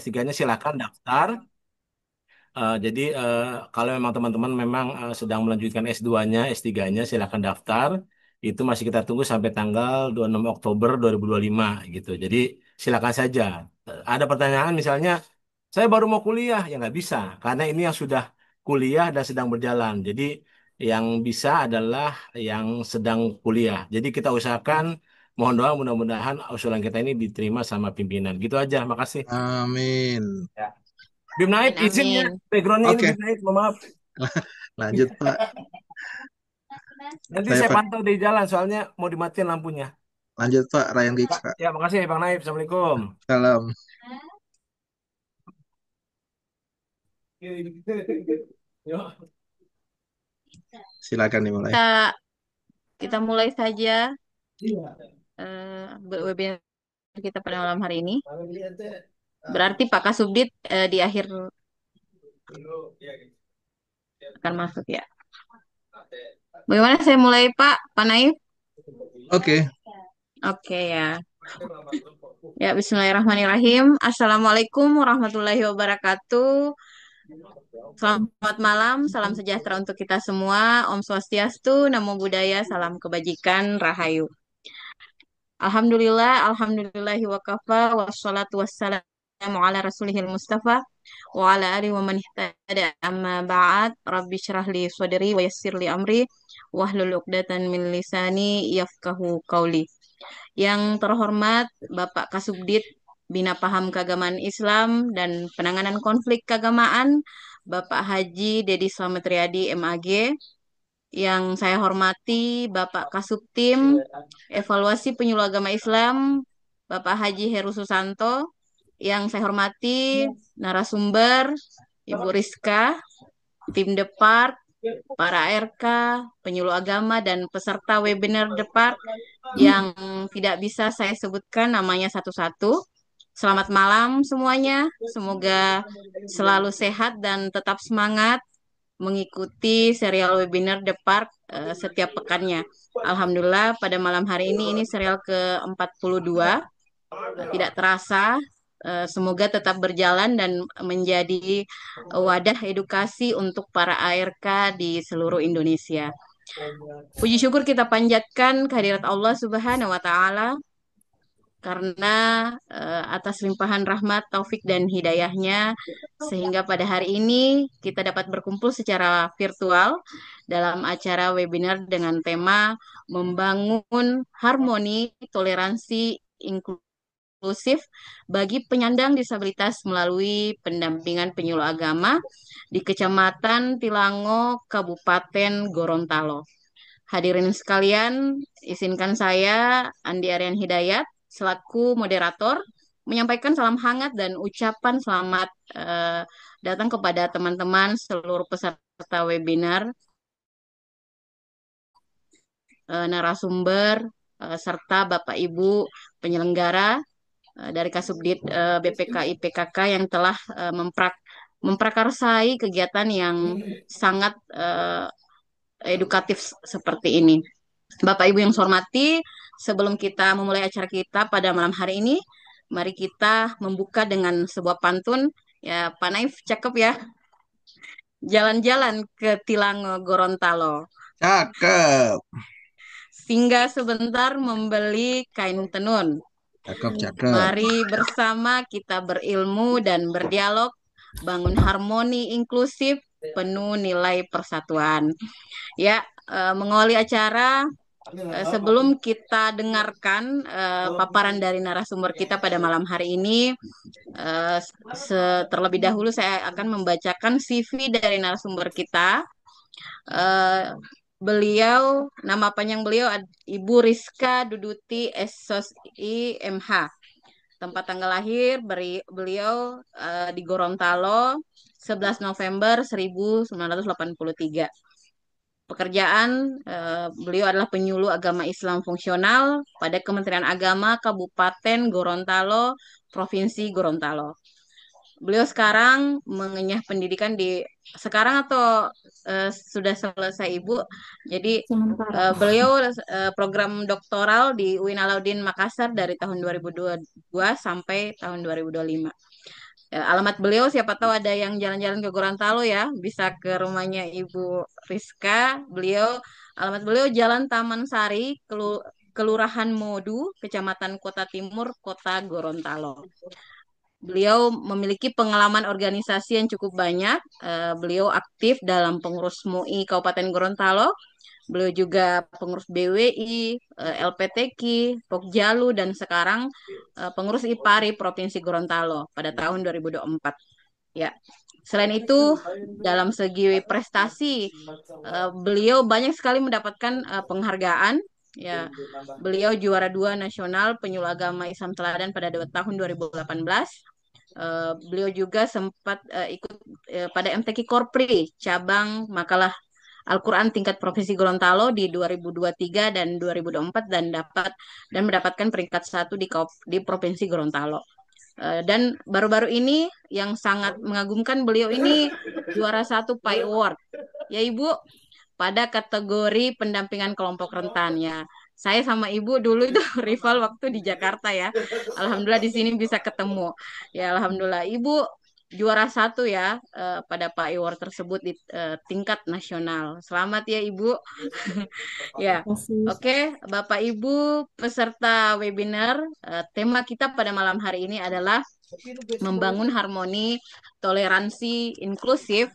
S3-nya silakan daftar. Jadi kalau memang teman-teman memang sedang melanjutkan S2-nya, S3-nya silakan daftar. Itu masih kita tunggu sampai tanggal 26 Oktober 2025 gitu. Jadi silakan saja. Ada pertanyaan misalnya, saya baru mau kuliah, ya nggak bisa. Karena ini yang sudah kuliah dan sedang berjalan. Jadi yang bisa adalah yang sedang kuliah. Jadi kita usahakan, mohon doa mudah-mudahan usulan kita ini diterima sama pimpinan. Gitu aja, makasih. Amin. Ya. Bim Naib, Amin, izin ya. amin. Backgroundnya ini Oke, Bim Naib, mohon maaf. lanjut Pak. Nanti Saya saya Pak. pantau di jalan, soalnya mau dimatiin lampunya. Lanjut Pak, Ryan Giggs Pak, Pak. ya makasih ya Bang Naib. Assalamualaikum. Salam. Yo. Silakan dimulai. Kita kita mulai saja webinar kita pada malam hari ini. Berarti Pak Kasubdit di akhir akan masuk ya. Bagaimana saya mulai Pak Naif? Oke. Oke ya. Ya, Bismillahirrahmanirrahim. Assalamualaikum warahmatullahi wabarakatuh. Selamat malam, salam sejahtera untuk kita semua. Om Swastiastu, Namo Buddhaya, salam kebajikan, Rahayu. Alhamdulillah, alhamdulillahi wa kafa, wassalatu wassalamu ala rasulihil mustafa, wa ala alihi wa man ihtada amma ba'd, rabbi syrah li sadri wa yassir li amri, wahlul uqdatan min lisani yafkahu qauli. Yang terhormat Bapak Kasubdit Bina Paham Keagamaan Islam dan Penanganan Konflik Keagamaan, Bapak Haji Dedi Slamet Riyadi MAG, yang saya hormati Bapak Kasubtim Evaluasi Penyuluh Agama Islam, Bapak Haji Heru Susanto, yang saya hormati narasumber Ibu Rizka, tim Depart, para ARK, penyuluh agama, dan peserta webinar Depart yang tidak bisa saya sebutkan namanya satu-satu. Selamat malam semuanya. Semoga selalu sehat dan tetap semangat mengikuti serial webinar The Park setiap pekannya. Alhamdulillah pada malam hari ini serial ke-42. Tidak terasa, semoga tetap berjalan dan menjadi wadah edukasi untuk para ARK di seluruh Indonesia. Puji syukur kita panjatkan kehadirat Allah Subhanahu wa taala karena atas limpahan rahmat, taufik dan hidayahnya sehingga pada hari ini kita dapat berkumpul secara virtual dalam acara webinar dengan tema membangun harmoni, toleransi, inklusif bagi penyandang disabilitas melalui pendampingan penyuluh agama di Kecamatan Tilango, Kabupaten Gorontalo. Hadirin sekalian, izinkan saya, Andi Aryan Hidayat, selaku moderator, menyampaikan salam hangat dan ucapan selamat datang kepada teman-teman seluruh peserta webinar, narasumber, serta Bapak Ibu penyelenggara dari Kasubdit BPK IPKK yang telah memprakarsai kegiatan yang sangat edukatif seperti ini. Bapak Ibu yang saya hormati, sebelum kita memulai acara kita pada malam hari ini, mari kita membuka dengan sebuah pantun. Ya, Pak Naif, cakep ya. Jalan-jalan ke Tilango Gorontalo. Cakep. Singgah sebentar membeli kain tenun. Cakep, cakep. Mari bersama kita berilmu dan berdialog, bangun harmoni inklusif, penuh nilai persatuan. Ya, mengawali acara, sebelum kita dengarkan paparan dari narasumber kita pada malam hari ini, terlebih dahulu saya akan membacakan CV dari narasumber kita. Eh, Beliau, nama panjang beliau Ibu Rizka Duduti SSI MH. Tempat tanggal lahir beliau di Gorontalo 11 November 1983. Pekerjaan beliau adalah penyuluh agama Islam fungsional pada Kementerian Agama Kabupaten Gorontalo, Provinsi Gorontalo. Beliau sekarang mengenyah pendidikan di sekarang atau sudah selesai Ibu. Jadi beliau program doktoral di UIN Alauddin Makassar dari tahun 2022 sampai tahun 2025. Ya, alamat beliau siapa tahu ada yang jalan-jalan ke Gorontalo ya, bisa ke rumahnya Ibu Rizka. Beliau alamat beliau Jalan Taman Sari, Kelurahan Modu, Kecamatan Kota Timur, Kota Gorontalo. Beliau memiliki pengalaman organisasi yang cukup banyak. Beliau aktif dalam pengurus MUI Kabupaten Gorontalo. Beliau juga pengurus BWI, LPTK, Pokjalu, dan sekarang pengurus IPARI Provinsi Gorontalo pada tahun 2024. Ya. Selain itu, dalam segi prestasi, beliau banyak sekali mendapatkan penghargaan. Ya, beliau juara dua nasional penyuluh agama Islam Teladan pada tahun 2018. Beliau juga sempat ikut pada MTQ Korpri cabang makalah Al-Quran tingkat Provinsi Gorontalo di 2023 dan 2024 dan mendapatkan peringkat satu di Provinsi Gorontalo. Dan baru-baru ini yang sangat mengagumkan beliau ini juara satu PAI Award. Ya Ibu, pada kategori pendampingan kelompok rentan ya. Saya sama Ibu dulu itu rival waktu di Jakarta ya. Alhamdulillah di sini bisa ketemu. Ya Alhamdulillah Ibu juara satu ya pada PAI Award tersebut di tingkat nasional. Selamat ya Ibu. Ya, Kasih. oke, Bapak Ibu peserta webinar, tema kita pada malam hari ini adalah membangun harmoni, toleransi, inklusif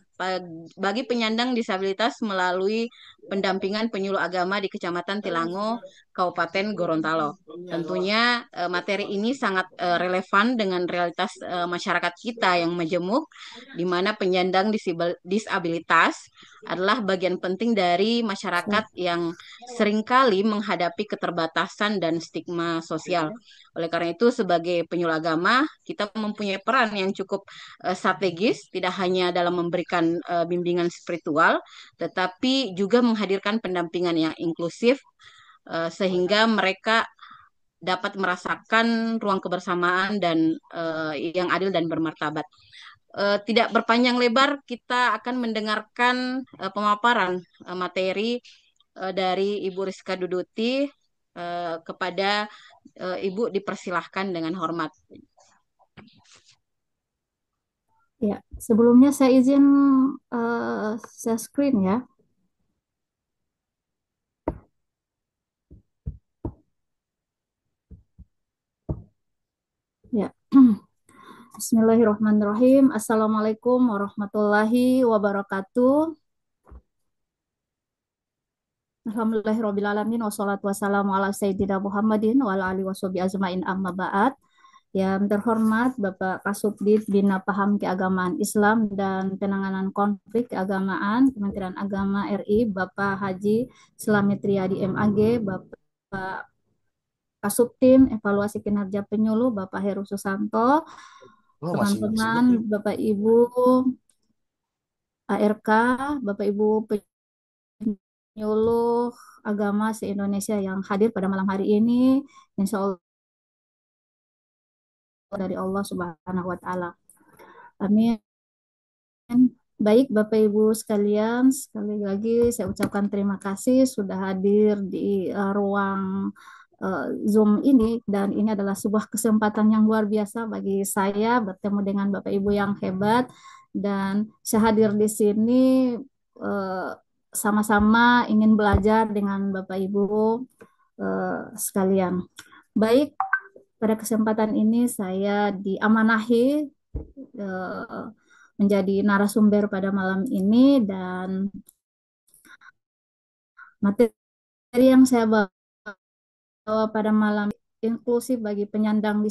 bagi penyandang disabilitas melalui pendampingan penyuluh agama di Kecamatan Tilango, Kabupaten Gorontalo. Tentunya materi ini sangat relevan dengan realitas masyarakat kita yang majemuk, di mana penyandang disabilitas adalah bagian penting dari masyarakat yang seringkali menghadapi keterbatasan dan stigma sosial. Oleh karena itu, sebagai penyuluh agama, kita mempunyai peran yang cukup strategis, tidak hanya dalam memberikan bimbingan spiritual, tetapi juga menghadirkan pendampingan yang inklusif, sehingga mereka dapat merasakan ruang kebersamaan dan yang adil dan bermartabat. Tidak berpanjang lebar, kita akan mendengarkan pemaparan materi dari Ibu Rizka Duduti. Kepada Ibu dipersilahkan dengan hormat. Ya, sebelumnya saya izin share screen ya. Ya. Bismillahirrahmanirrahim. Assalamualaikum warahmatullahi wabarakatuh. Alhamdulillahirrahmanirrahim. Wassalatu wassalamu ala sayyidina Muhammadin wa ala alihi washabihi ajmain amma ba'd. Yang terhormat Bapak Kasubdit Bina Paham Keagamaan Islam dan Penanganan Konflik Keagamaan Kementerian Agama RI, Bapak Haji Slamet Riyadi MAG, Bapak Kasubtim Evaluasi Kinerja Penyuluh, Bapak Heru Susanto, teman-teman, Bapak Ibu ARK, Bapak Ibu penyuluh agama se-Indonesia yang hadir pada malam hari ini, insya Allah dari Allah Subhanahu wa Ta'ala. Amin. Baik, Bapak Ibu sekalian, sekali lagi saya ucapkan terima kasih sudah hadir di ruang Zoom ini, dan ini adalah sebuah kesempatan yang luar biasa bagi saya bertemu dengan Bapak Ibu yang hebat, dan saya hadir di sini sama-sama ingin belajar dengan Bapak Ibu sekalian. Baik, pada kesempatan ini saya diamanahi menjadi narasumber pada malam ini, dan materi yang saya bawa pada malam inklusif bagi penyandang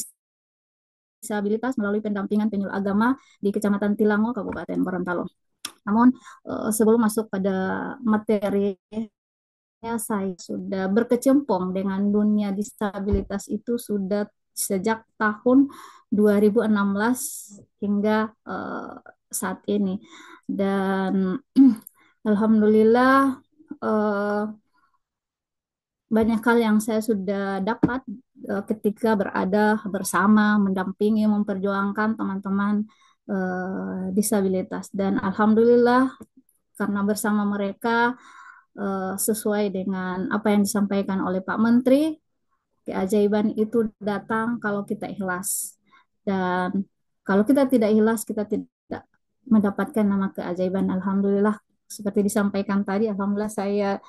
disabilitas melalui pendampingan penyuluh agama di Kecamatan Tilango, Kabupaten Gorontalo. Namun sebelum masuk pada materi, saya sudah berkecimpung dengan dunia disabilitas itu sudah sejak tahun 2016 hingga saat ini, dan alhamdulillah banyak hal yang saya sudah dapat ketika berada bersama, mendampingi, memperjuangkan teman-teman disabilitas, dan alhamdulillah karena bersama mereka sesuai dengan apa yang disampaikan oleh Pak Menteri, keajaiban itu datang kalau kita ikhlas. Dan Kalau kita tidak ikhlas, kita tidak mendapatkan nama keajaiban. Alhamdulillah, seperti disampaikan tadi, alhamdulillah saya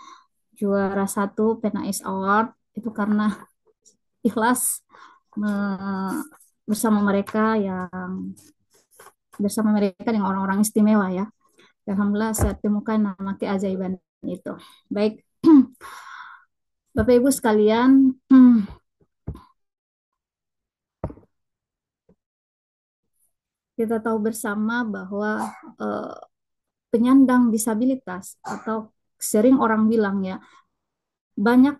juara satu PNAS Award itu karena ikhlas bersama mereka dengan orang-orang istimewa ya. Alhamdulillah saya temukan nama keajaiban itu. Baik, Bapak Ibu sekalian, kita tahu bersama bahwa penyandang disabilitas atau sering orang bilang ya, banyak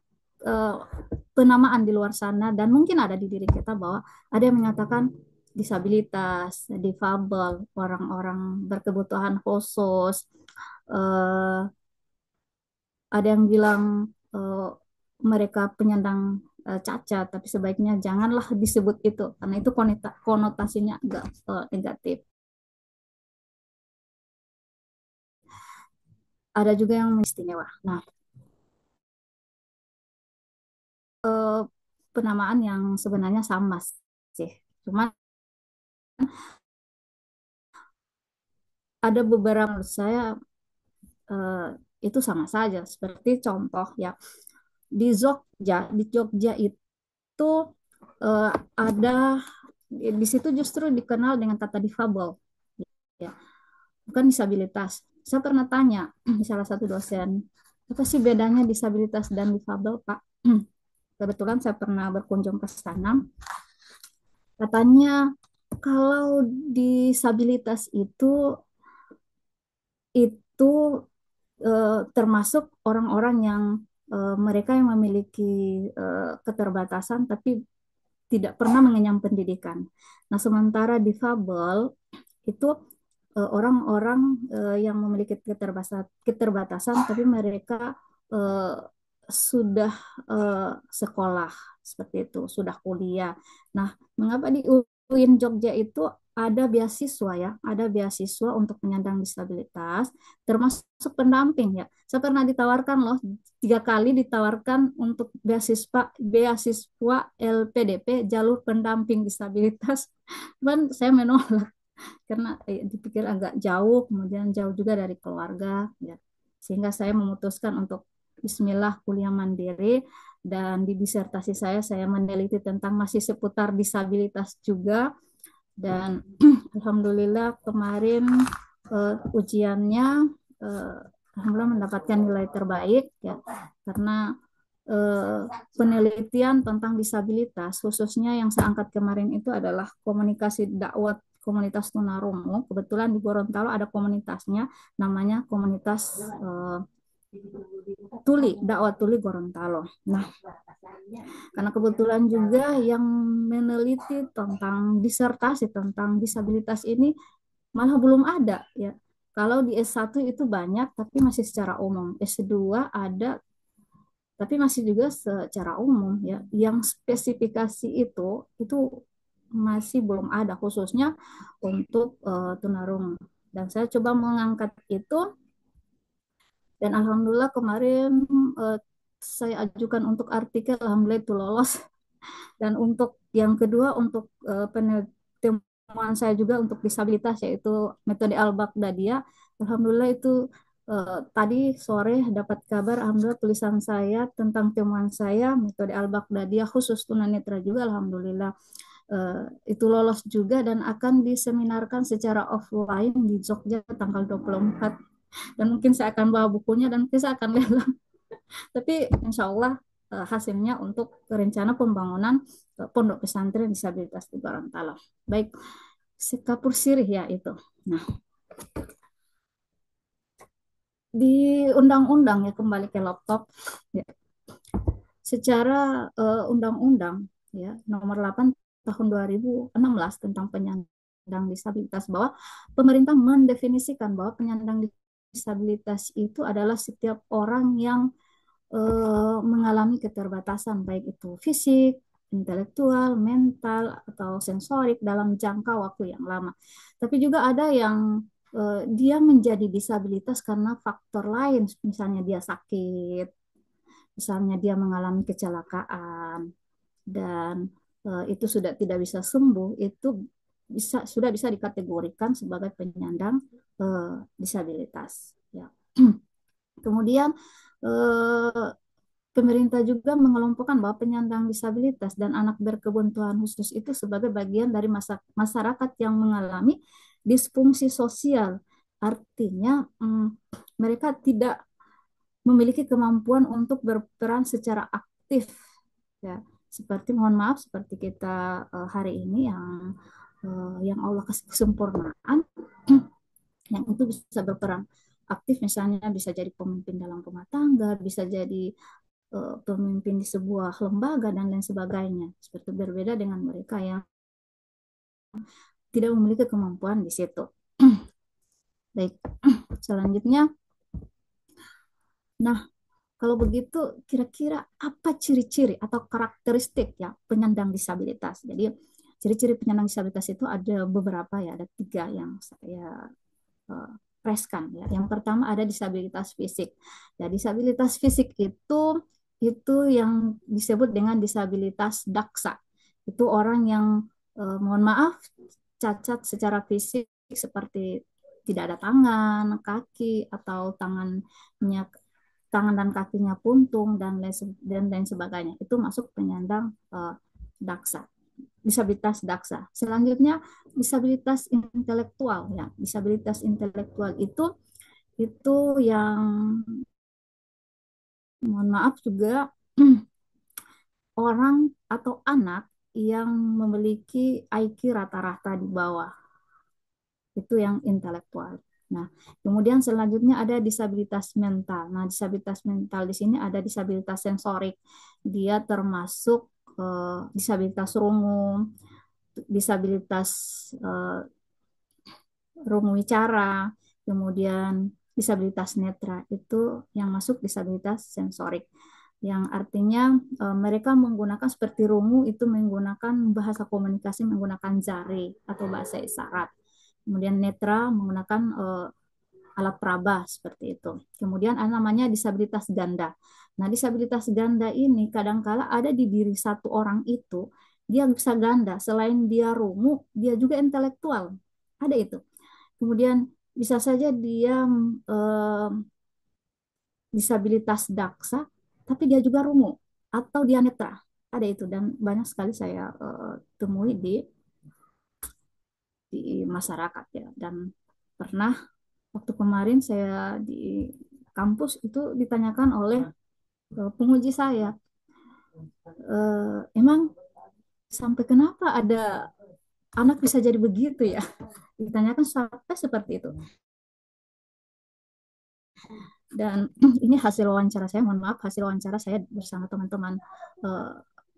penamaan di luar sana dan mungkin ada di diri kita bahwa ada yang menyatakan disabilitas, difabel, orang-orang berkebutuhan khusus, ada yang bilang mereka penyandang cacat, tapi sebaiknya janganlah disebut itu karena itu konotasinya agak negatif. Ada juga yang istimewa. Nah, penamaan yang sebenarnya sama sih, cuma ada beberapa menurut saya itu sama saja. Seperti contoh ya, di Jogja itu ada di situ justru dikenal dengan kata difabel, ya, bukan disabilitas. Saya pernah tanya di salah satu dosen, apa sih bedanya disabilitas dan difabel, Pak? Kebetulan saya pernah berkunjung ke sana. Katanya kalau disabilitas itu termasuk orang-orang yang mereka yang memiliki keterbatasan tapi tidak pernah mengenyam pendidikan. Nah, sementara difabel itu orang-orang yang memiliki keterbatasan tapi mereka uh, sudah sekolah seperti itu, sudah kuliah. Nah, mengapa di UIN Jogja itu ada beasiswa ya, ada beasiswa untuk penyandang disabilitas, termasuk pendamping ya. Saya pernah ditawarkan loh, 3 kali ditawarkan untuk beasiswa LPDP jalur pendamping disabilitas, cuman saya menolak karena dipikir agak jauh, kemudian jauh juga dari keluarga, ya. Sehingga saya memutuskan untuk Bismillah kuliah mandiri dan di disertasi saya meneliti tentang masih seputar disabilitas juga dan Alhamdulillah kemarin ujiannya Alhamdulillah mendapatkan nilai terbaik ya karena penelitian tentang disabilitas khususnya yang saya angkat kemarin itu adalah komunikasi dakwah komunitas tunarungu. Kebetulan di Gorontalo ada komunitasnya namanya komunitas dakwah tuli Gorontalo. Nah, karena kebetulan juga yang meneliti tentang disertasi tentang disabilitas ini malah belum ada ya. Kalau di S1 itu banyak tapi masih secara umum. S2 ada tapi masih juga secara umum ya. Yang spesifikasi itu masih belum ada khususnya untuk tunarungu. Dan saya coba mengangkat itu dan alhamdulillah kemarin saya ajukan untuk artikel, alhamdulillah itu lolos. Dan untuk yang kedua untuk penelitian saya juga untuk disabilitas yaitu metode Al-Baghdadiyah, alhamdulillah itu tadi sore dapat kabar, alhamdulillah tulisan saya tentang temuan saya metode Al-Baghdadiyah khusus tunanetra juga, alhamdulillah itu lolos juga dan akan diseminarkan secara offline di Jogja tanggal 24 dan mungkin saya akan bawa bukunya dan mungkin saya akan lelang. Tapi insya Allah hasilnya untuk rencana pembangunan pondok pesantren disabilitas di Gorontalo. Baik, sekapur sirih ya itu. Nah, di undang-undang ya kembali ke laptop. Ya. Secara undang-undang ya nomor 8 tahun 2016 tentang penyandang disabilitas bahwa pemerintah mendefinisikan bahwa penyandang disabilitas itu adalah setiap orang yang mengalami keterbatasan baik itu fisik, intelektual, mental atau sensorik dalam jangka waktu yang lama. Tapi juga ada yang dia menjadi disabilitas karena faktor lain, misalnya dia sakit, misalnya dia mengalami kecelakaan dan itu sudah tidak bisa sembuh, itu sudah bisa dikategorikan sebagai penyandang disabilitas. Ya. Kemudian eh, pemerintah juga mengelompokkan bahwa penyandang disabilitas dan anak berkebutuhan khusus itu sebagai bagian dari masyarakat yang mengalami disfungsi sosial. Artinya, mereka tidak memiliki kemampuan untuk berperan secara aktif, ya. Seperti, mohon maaf, seperti kita hari ini yang Allah kasih kesempurnaan, yang itu bisa berperan aktif, misalnya bisa jadi pemimpin dalam rumah tangga, bisa jadi pemimpin di sebuah lembaga dan lain sebagainya. Seperti berbeda dengan mereka yang tidak memiliki kemampuan di situ. Baik, selanjutnya, nah, kalau begitu kira-kira apa ciri-ciri atau karakteristik ya penyandang disabilitas? Jadi ciri-ciri penyandang disabilitas itu ada beberapa ya, ada 3 yang saya uh, preskan ya. Yang pertama ada disabilitas fisik. Ya, disabilitas fisik itu yang disebut dengan disabilitas daksa. Itu orang yang mohon maaf cacat secara fisik seperti tidak ada tangan, kaki, atau tangan dan kakinya puntung dan lain sebagainya. Itu masuk penyandang daksa, disabilitas daksa. Selanjutnya disabilitas intelektual ya. Disabilitas intelektual itu yang mohon maaf juga orang atau anak yang memiliki IQ rata-rata di bawah. Itu yang intelektual. Nah, kemudian selanjutnya ada disabilitas mental. Nah, disabilitas mental di sini ada disabilitas sensorik. Dia termasuk disabilitas rungu, disabilitas rungu wicara, kemudian disabilitas netra. Itu yang masuk disabilitas sensorik. Yang artinya mereka menggunakan seperti rungu itu menggunakan bahasa komunikasi menggunakan jari atau bahasa isyarat. Kemudian netra menggunakan alat peraba seperti itu. Kemudian ada namanya disabilitas ganda. Nah, disabilitas ganda ini kadangkala ada di diri satu orang itu, dia bisa ganda. Selain dia rungu, dia juga intelektual. Ada itu. Kemudian bisa saja dia disabilitas daksa, tapi dia juga rungu atau dia netra. Ada itu dan banyak sekali saya temui di masyarakat ya. Dan pernah waktu kemarin saya di kampus itu ditanyakan oleh penguji saya, emang sampai kenapa ada anak bisa jadi begitu ya? Ditanyakan sampai seperti itu. Dan ini hasil wawancara saya, mohon maaf, hasil wawancara saya bersama teman-teman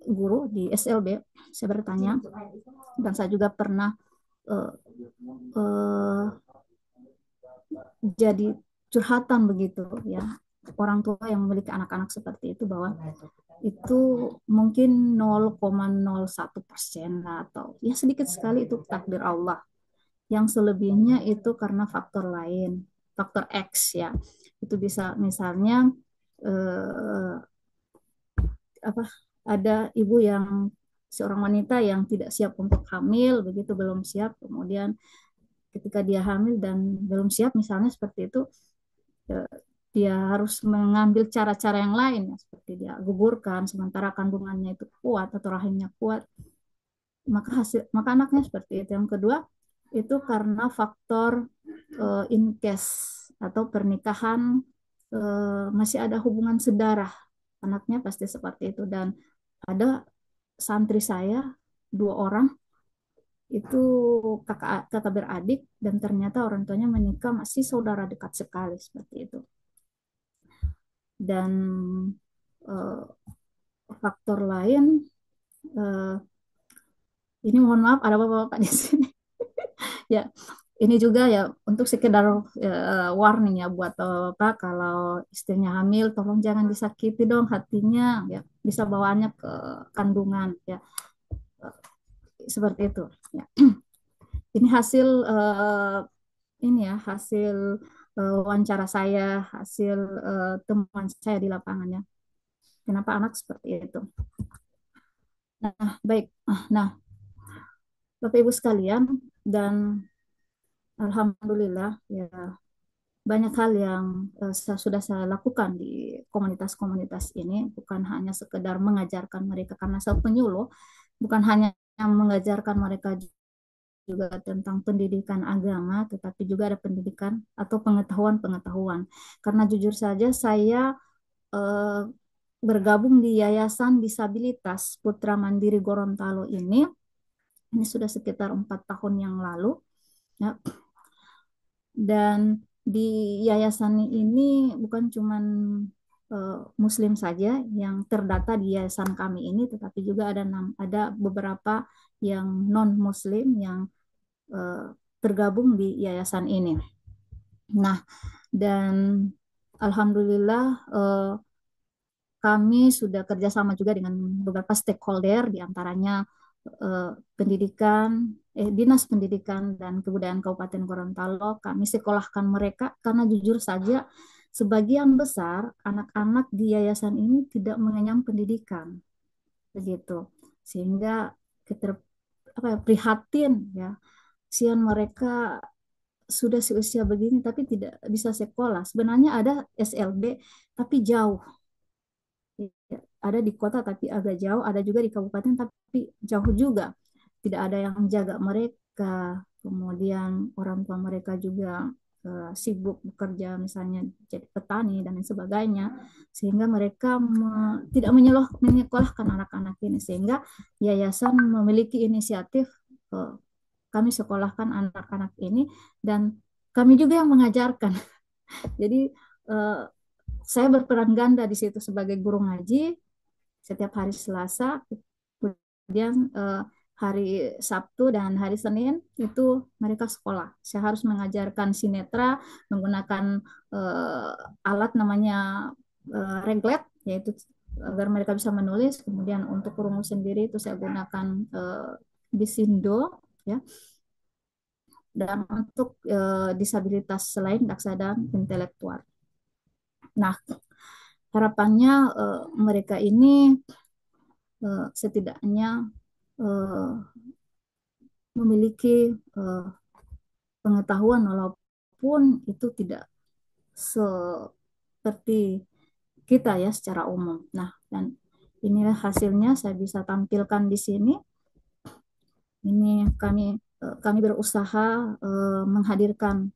guru di SLB. Saya bertanya, dan saya juga pernah uh, uh, jadi curhatan begitu ya, orang tua yang memiliki anak-anak seperti itu, bahwa itu mungkin 0,01% atau ya sedikit sekali itu takdir Allah. Yang selebihnya itu karena faktor lain, faktor X ya. Itu bisa misalnya apa, ada ibu yang seorang wanita yang tidak siap untuk hamil, begitu belum siap, kemudian ketika dia hamil dan belum siap misalnya seperti itu, dia harus mengambil cara-cara yang lain ya, seperti dia gugurkan sementara kandungannya itu kuat atau rahimnya kuat, maka anaknya seperti itu. Yang kedua itu karena faktor incest atau pernikahan, masih ada hubungan sedarah, anaknya pasti seperti itu. Dan ada santri saya 2 orang itu kakak kakak beradik dan ternyata orang tuanya menikah masih saudara dekat sekali seperti itu. Dan uh, faktor lain, uh, ini mohon maaf ada bapak-bapak di sini ya, ini juga ya untuk sekedar warning ya buat bapak, kalau istrinya hamil tolong jangan disakiti dong hatinya ya, bisa bawaannya ke kandungan ya. Seperti itu ya. Ini hasil ini ya, hasil wawancara saya, hasil temuan saya di lapangannya. Kenapa anak seperti itu? Nah, baik. Nah, Bapak Ibu sekalian, dan alhamdulillah ya banyak hal yang sudah saya lakukan di komunitas-komunitas ini, bukan hanya sekedar mengajarkan mereka karena saya penyuluh, bukan hanya mengajarkan mereka juga tentang pendidikan agama, tetapi juga ada pendidikan atau pengetahuan-pengetahuan. Karena jujur saja saya eh, bergabung di Yayasan Disabilitas Putra Mandiri Gorontalo ini sudah sekitar 4 tahun yang lalu, ya. Dan di yayasan ini bukan cuman Muslim saja yang terdata di yayasan kami ini, tetapi juga ada beberapa yang non Muslim yang eh, tergabung di yayasan ini. Nah, dan alhamdulillah kami sudah kerjasama juga dengan beberapa stakeholder, diantaranya pendidikan, Dinas Pendidikan dan Kebudayaan Kabupaten Gorontalo. Kami sekolahkan mereka karena jujur saja sebagian besar anak-anak di yayasan ini tidak mengenyam pendidikan, begitu. Sehingga kita prihatin ya, kesian mereka sudah seusia begini tapi tidak bisa sekolah. Sebenarnya ada SLB tapi jauh. Ada di kota tapi agak jauh, ada juga di kabupaten tapi jauh juga. Tidak ada yang menjaga mereka. Kemudian orang tua mereka juga sibuk bekerja misalnya jadi petani dan lain sebagainya. Sehingga mereka tidak menyekolahkan anak-anak ini. Sehingga yayasan memiliki inisiatif kami sekolahkan anak-anak ini dan kami juga yang mengajarkan. Jadi eh, saya berperan ganda di situ sebagai guru ngaji setiap hari Selasa, kemudian hari Sabtu dan hari Senin itu mereka sekolah. Saya harus mengajarkan sinetra menggunakan alat namanya reglet, yaitu agar mereka bisa menulis. Kemudian untuk rumus sendiri itu saya gunakan Bisindo, ya. Dan untuk disabilitas selain daksa dan intelektual. Nah, harapannya mereka ini setidaknya uh, memiliki pengetahuan walaupun itu tidak seperti kita ya secara umum. Nah, dan inilah hasilnya saya bisa tampilkan di sini. Ini kami berusaha menghadirkan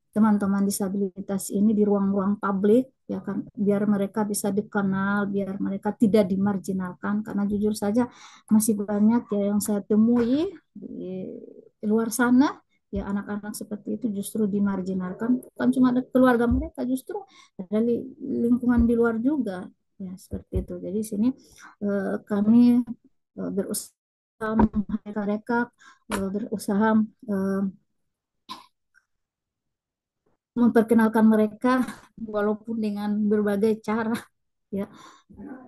teman-teman disabilitas ini di ruang-ruang publik ya kan, biar mereka bisa dikenal, biar mereka tidak dimarginalkan, karena jujur saja masih banyak ya yang saya temui di luar sana ya, anak-anak seperti itu justru dimarginalkan, bukan cuma ada keluarga mereka, justru ada lingkungan di luar juga ya seperti itu. Jadi sini kami berusaha mereka berusaha eh, memperkenalkan mereka walaupun dengan berbagai cara ya,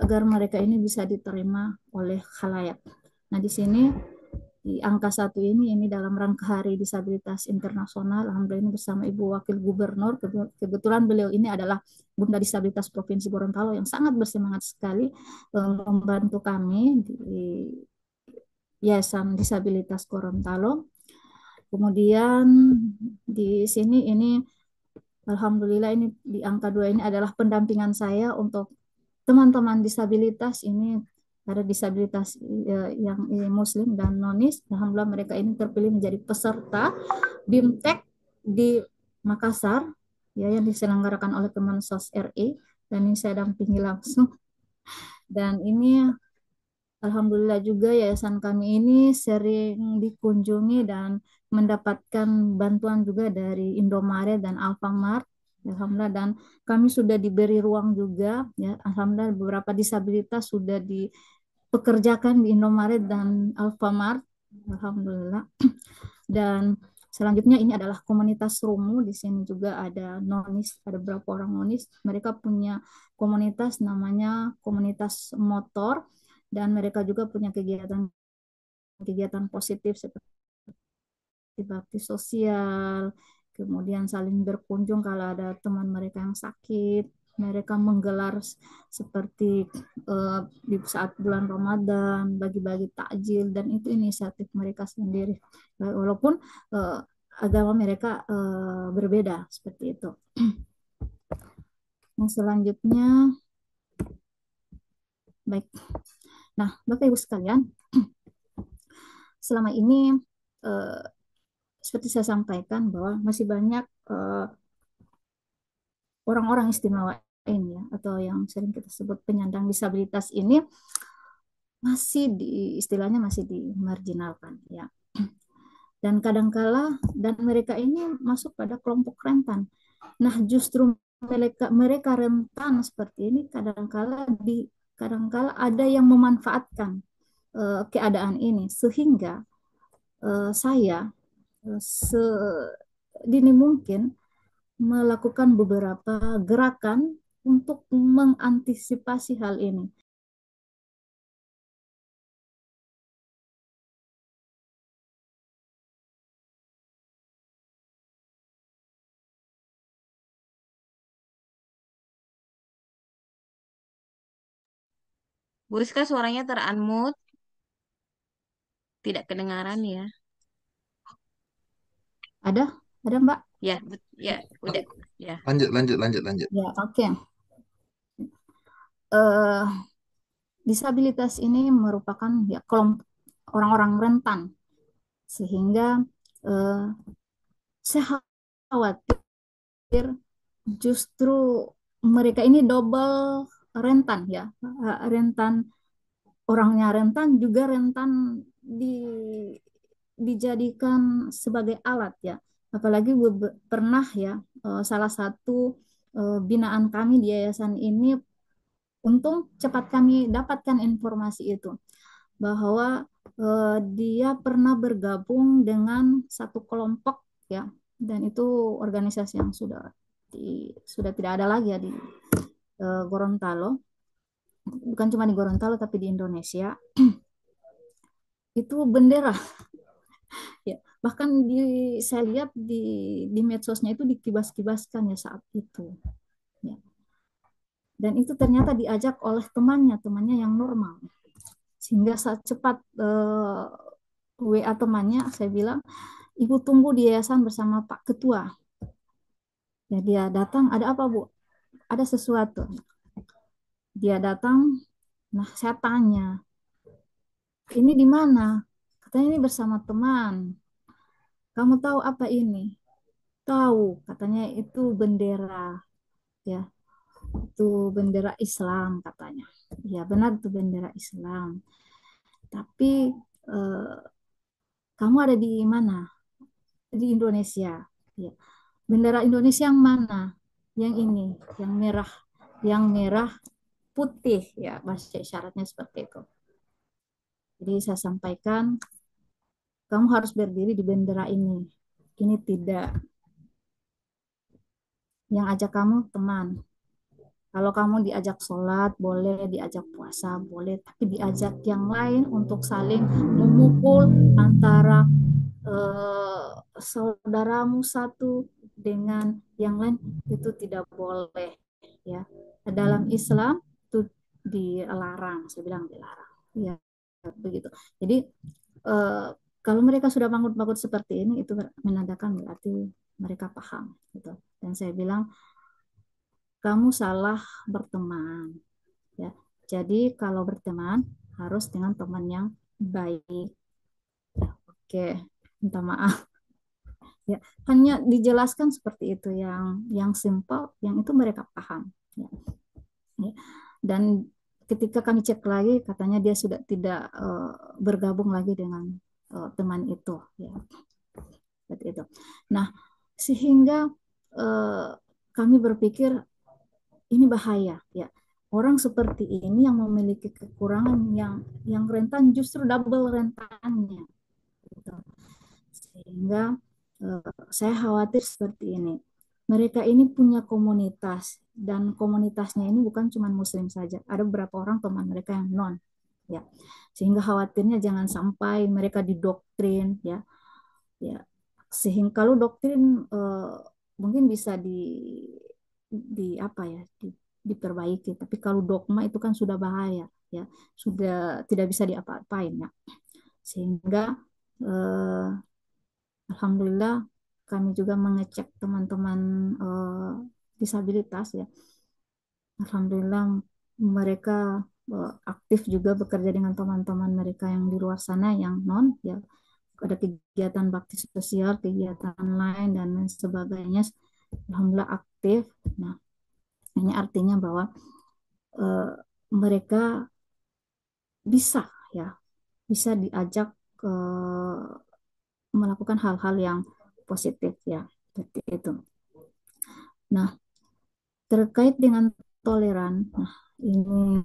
agar mereka ini bisa diterima oleh khalayak. Nah, di sini di angka 1 ini dalam rangka Hari Disabilitas Internasional, alhamdulillah ini bersama Ibu Wakil Gubernur, kebetulan beliau ini adalah Bunda Disabilitas Provinsi Gorontalo yang sangat bersemangat sekali membantu kami di Yayasan Disabilitas Gorontalo. Kemudian di sini ini alhamdulillah ini di angka 2 ini adalah pendampingan saya untuk teman-teman disabilitas ini, ada disabilitas yang Muslim dan nonis. Alhamdulillah mereka ini terpilih menjadi peserta BIMTEK di Makassar ya, yang diselenggarakan oleh Kemensos RI, dan ini saya dampingi langsung. Dan ini alhamdulillah juga yayasan kami ini sering dikunjungi dan mendapatkan bantuan juga dari Indomaret dan Alfamart. Alhamdulillah, dan kami sudah diberi ruang juga ya. Alhamdulillah beberapa disabilitas sudah dipekerjakan di Indomaret dan Alfamart. Alhamdulillah. Dan selanjutnya ini adalah komunitas Rumu. Di sini juga ada nonis, ada beberapa orang nonis. Mereka punya komunitas namanya komunitas motor, dan mereka juga punya kegiatan positif seperti bakti sosial, kemudian saling berkunjung kalau ada teman mereka yang sakit, mereka menggelar seperti di saat bulan Ramadan, bagi-bagi takjil, dan itu inisiatif mereka sendiri. Walaupun agama mereka berbeda seperti itu. Yang selanjutnya, baik. Nah, Bapak Ibu sekalian, selama ini seperti saya sampaikan bahwa masih banyak orang-orang istimewa ini ya, atau yang sering kita sebut penyandang disabilitas ini masih istilahnya masih dimarginalkan ya. Dan kadangkala dan mereka ini masuk pada kelompok rentan. Nah, justru mereka rentan seperti ini kadangkala ada yang memanfaatkan keadaan ini sehingga saya sedini mungkin melakukan beberapa gerakan untuk mengantisipasi hal ini. Bu Rizka suaranya ter-unmute, tidak kedengaran ya. Ada Mbak? Ya, ya, udah. Ya. Lanjut. Ya, oke. Eh, disabilitas ini merupakan ya kelompok orang-orang rentan, sehingga saya khawatir justru mereka ini double rentan ya, rentan, orangnya rentan juga rentan dijadikan sebagai alat ya. Apalagi pernah ya salah satu binaan kami di yayasan ini, untung cepat kami dapatkan informasi itu bahwa dia pernah bergabung dengan satu kelompok ya, dan itu organisasi yang sudah tidak ada lagi ya di Gorontalo, bukan cuma di Gorontalo tapi di Indonesia. Itu bendera ya, bahkan saya lihat di medsosnya itu dikibas-kibaskan ya saat itu ya. Dan itu ternyata diajak oleh temannya yang normal, sehingga saat cepat WA temannya, saya bilang, ibu tunggu di yayasan bersama Pak Ketua. Ya, dia datang, ada apa Bu? Ada sesuatu. Dia datang, nah saya tanya, ini di mana? Katanya ini bersama teman. Kamu tahu apa ini? Tahu, katanya itu bendera, ya, itu bendera Islam katanya. Ya benar itu bendera Islam. Tapi kamu ada di mana? Di Indonesia. Ya. Bendera Indonesia yang mana? Yang ini, yang merah putih ya, bahasa isyaratnya seperti itu. Jadi saya sampaikan, kamu harus berdiri di bendera ini. Ini tidak. Yang ajak kamu teman. Kalau kamu diajak sholat, boleh, diajak puasa, boleh, tapi diajak yang lain untuk saling memukul antara saudaramu satu dengan yang lain, itu tidak boleh ya. Dalam Islam itu dilarang, saya bilang dilarang ya, begitu. Jadi kalau mereka sudah bangun-bangun seperti ini, itu menandakan berarti mereka paham gitu. Dan saya bilang, kamu salah berteman ya. Jadi kalau berteman harus dengan teman yang baik. Oke, minta maaf ya, hanya dijelaskan seperti itu, yang simple, yang itu mereka paham ya. Ya. Dan ketika kami cek lagi, katanya dia sudah tidak bergabung lagi dengan teman itu ya, seperti itu. Nah, sehingga kami berpikir ini bahaya ya, orang seperti ini yang memiliki kekurangan, yang rentan justru double rentannya gitu. Sehingga saya khawatir seperti ini. Mereka ini punya komunitas, dan komunitasnya ini bukan cuma Muslim saja. Ada beberapa orang teman mereka yang non, ya. Sehingga khawatirnya jangan sampai mereka didoktrin, ya, ya. Sehingga kalau doktrin mungkin bisa di apa ya, diperbaiki. Tapi kalau dogma itu kan sudah bahaya, ya, sudah tidak bisa diapa-apain, ya. Sehingga eh, alhamdulillah kami juga mengecek teman-teman eh, disabilitas, ya. Alhamdulillah mereka aktif juga bekerja dengan teman-teman mereka yang di luar sana yang non, ya, ada kegiatan bakti sosial, kegiatan lain dan lain sebagainya. Alhamdulillah aktif. Nah, ini artinya bahwa eh, mereka bisa, ya, bisa diajak melakukan hal-hal yang positif, ya, seperti itu. Nah, terkait dengan toleran, nah, ini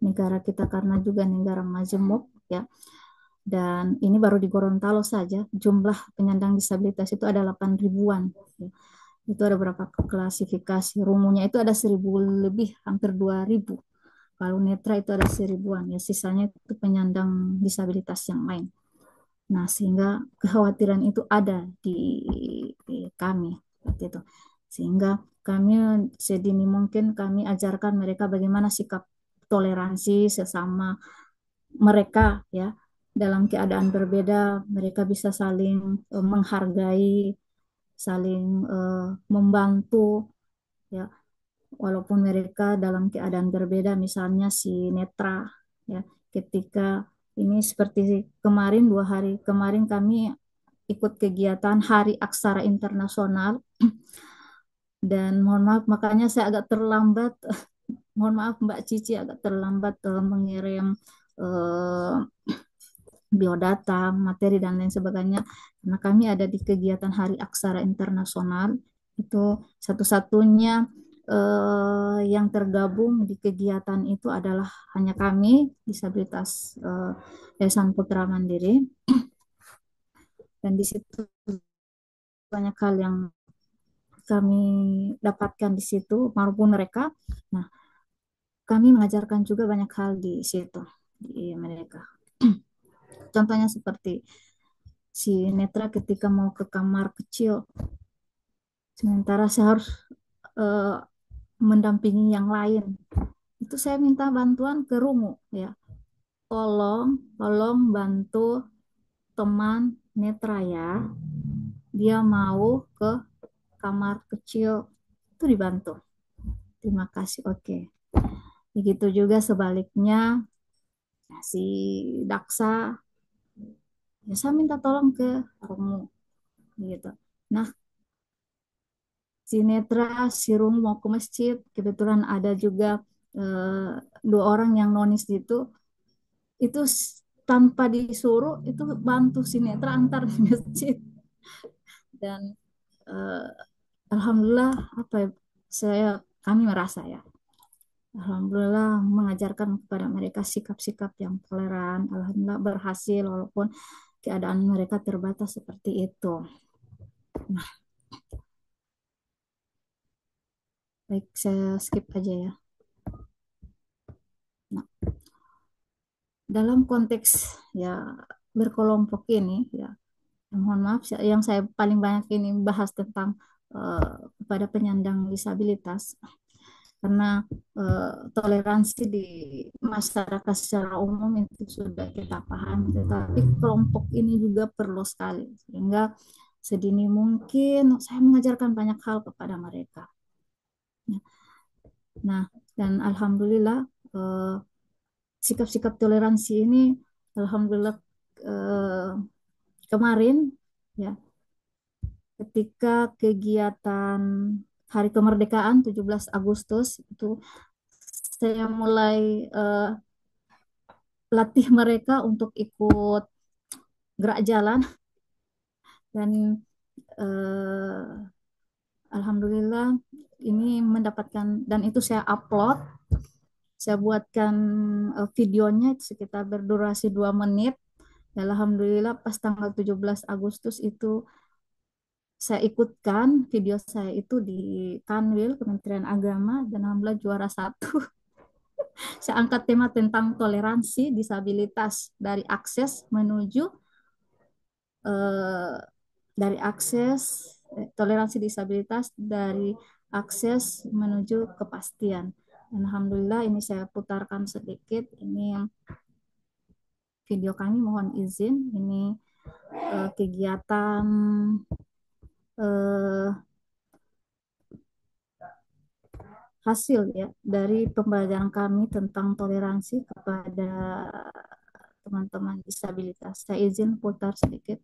negara kita karena juga negara majemuk, ya, dan ini baru di Gorontalo saja jumlah penyandang disabilitas itu ada 8 ribuan, ya. Itu ada berapa klasifikasi, rumunya itu ada 1.000 lebih, hampir 2.000. Kalau netra itu ada 1.000-an, ya, sisanya itu penyandang disabilitas yang lain. Nah, sehingga kekhawatiran itu ada di kami seperti itu. Sehingga kami sedini mungkin kami ajarkan mereka bagaimana sikap toleransi sesama mereka, ya. Dalam keadaan berbeda, mereka bisa saling menghargai, saling membantu, ya. Walaupun mereka dalam keadaan berbeda, misalnya si netra, ya, ketika ini seperti kemarin 2 hari kemarin kami ikut kegiatan Hari Aksara Internasional dan mohon maaf makanya saya agak terlambat, mohon maaf Mbak Cici agak terlambat mengirim eh, biodata, materi dan lain sebagainya karena kami ada di kegiatan Hari Aksara Internasional. Itu satu-satunya yang tergabung di kegiatan itu adalah hanya kami disabilitas Yayasan Putra Mandiri, dan di situ banyak hal yang kami dapatkan di situ maupun mereka. Nah, kami mengajarkan juga banyak hal di situ di mereka. Contohnya seperti si netra ketika mau ke kamar kecil, sementara saya harus eh, mendampingi yang lain. Itu saya minta bantuan ke Rungu, ya. Tolong bantu teman netra, ya. Dia mau ke kamar kecil, itu dibantu. Terima kasih. Oke. Begitu juga sebaliknya si Daksa, ya saya minta tolong ke Rungu, gitu. Nah, si Netra, si Rungu mau ke masjid, kebetulan ada juga eh, 2 orang yang nonis itu tanpa disuruh itu bantu si Netra antar di masjid. Dan eh, alhamdulillah apa ya, kami merasa, ya, alhamdulillah mengajarkan kepada mereka sikap-sikap yang toleran. Alhamdulillah berhasil walaupun keadaan mereka terbatas seperti itu. Nah, baik saya skip aja, ya. Nah, dalam konteks, ya, berkelompok ini, ya, mohon maaf yang saya paling banyak ini bahas tentang kepada penyandang disabilitas karena toleransi di masyarakat secara umum itu sudah kita pahami, tetapi kelompok ini juga perlu sekali sehingga sedini mungkin saya mengajarkan banyak hal kepada mereka. Nah, dan alhamdulillah eh, sikap-sikap toleransi ini alhamdulillah eh, kemarin, ya, ketika kegiatan Hari Kemerdekaan 17 Agustus itu saya mulai latih mereka untuk ikut gerak jalan dan eh, alhamdulillah ini mendapatkan, dan itu saya upload, saya buatkan videonya sekitar berdurasi 2 menit. Alhamdulillah pas tanggal 17 Agustus itu saya ikutkan video saya itu di Kanwil Kementerian Agama dan alhamdulillah juara 1. Saya angkat tema tentang toleransi disabilitas dari akses menuju eh, dari akses toleransi disabilitas dari akses menuju kepastian. Alhamdulillah ini saya putarkan sedikit. Ini video kami, mohon izin. Ini kegiatan eh, hasil ya dari pembelajaran kami tentang toleransi kepada teman-teman disabilitas. Saya izin putar sedikit.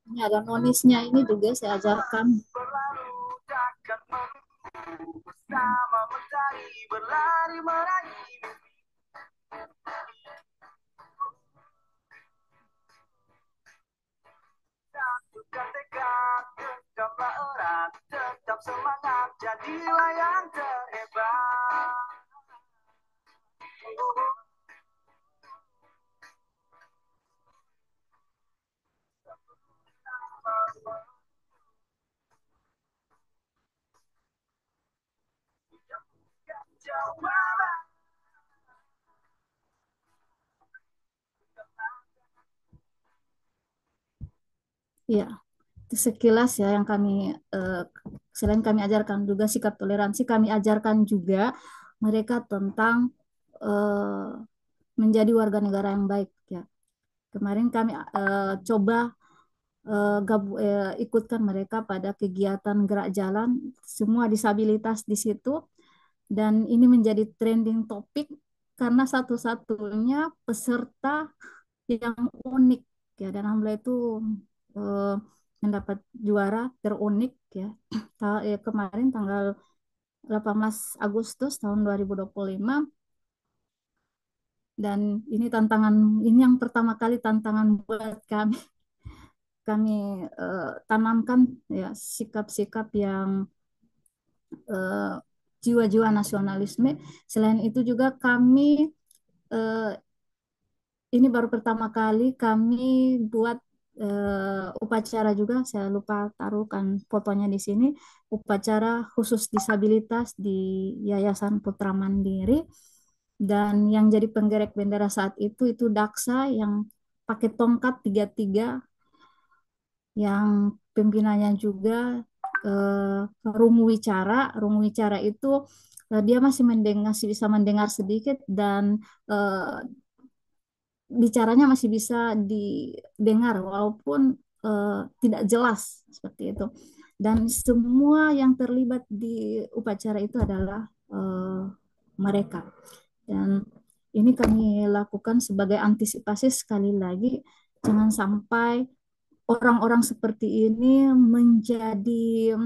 Ini ada nonisnya, ini juga saya ajarkan. Tetap semangat, jadilah yang terhebat. Ya, itu sekilas ya yang kami selain kami ajarkan juga sikap toleransi, kami ajarkan juga mereka tentang eh, menjadi warga negara yang baik ya. Kemarin kami coba ikutkan mereka pada kegiatan gerak jalan semua disabilitas di situ, dan ini menjadi trending topik karena satu-satunya peserta yang unik ya, dan alhamdulillah itu eh, mendapat juara terunik ya. Kemarin tanggal 18 Agustus tahun 2025, dan ini tantangan, ini yang pertama kali tantangan buat kami. Kami tanamkan ya sikap-sikap yang eh, jiwa-jiwa nasionalisme. Selain itu juga kami eh, ini baru pertama kali kami buat upacara juga. Saya lupa taruhkan fotonya di sini. Upacara khusus disabilitas di Yayasan Putra Mandiri. Dan yang jadi penggerak bendera saat itu Daksa yang pakai tongkat tiga-tiga, yang pimpinannya juga Rungu Wicara. Rungu Wicara itu dia masih mendengar, masih bisa mendengar sedikit, dan eh, bicaranya masih bisa didengar walaupun tidak jelas seperti itu. Dan semua yang terlibat di upacara itu adalah mereka. Dan ini kami lakukan sebagai antisipasi, sekali lagi jangan sampai orang-orang seperti ini menjadi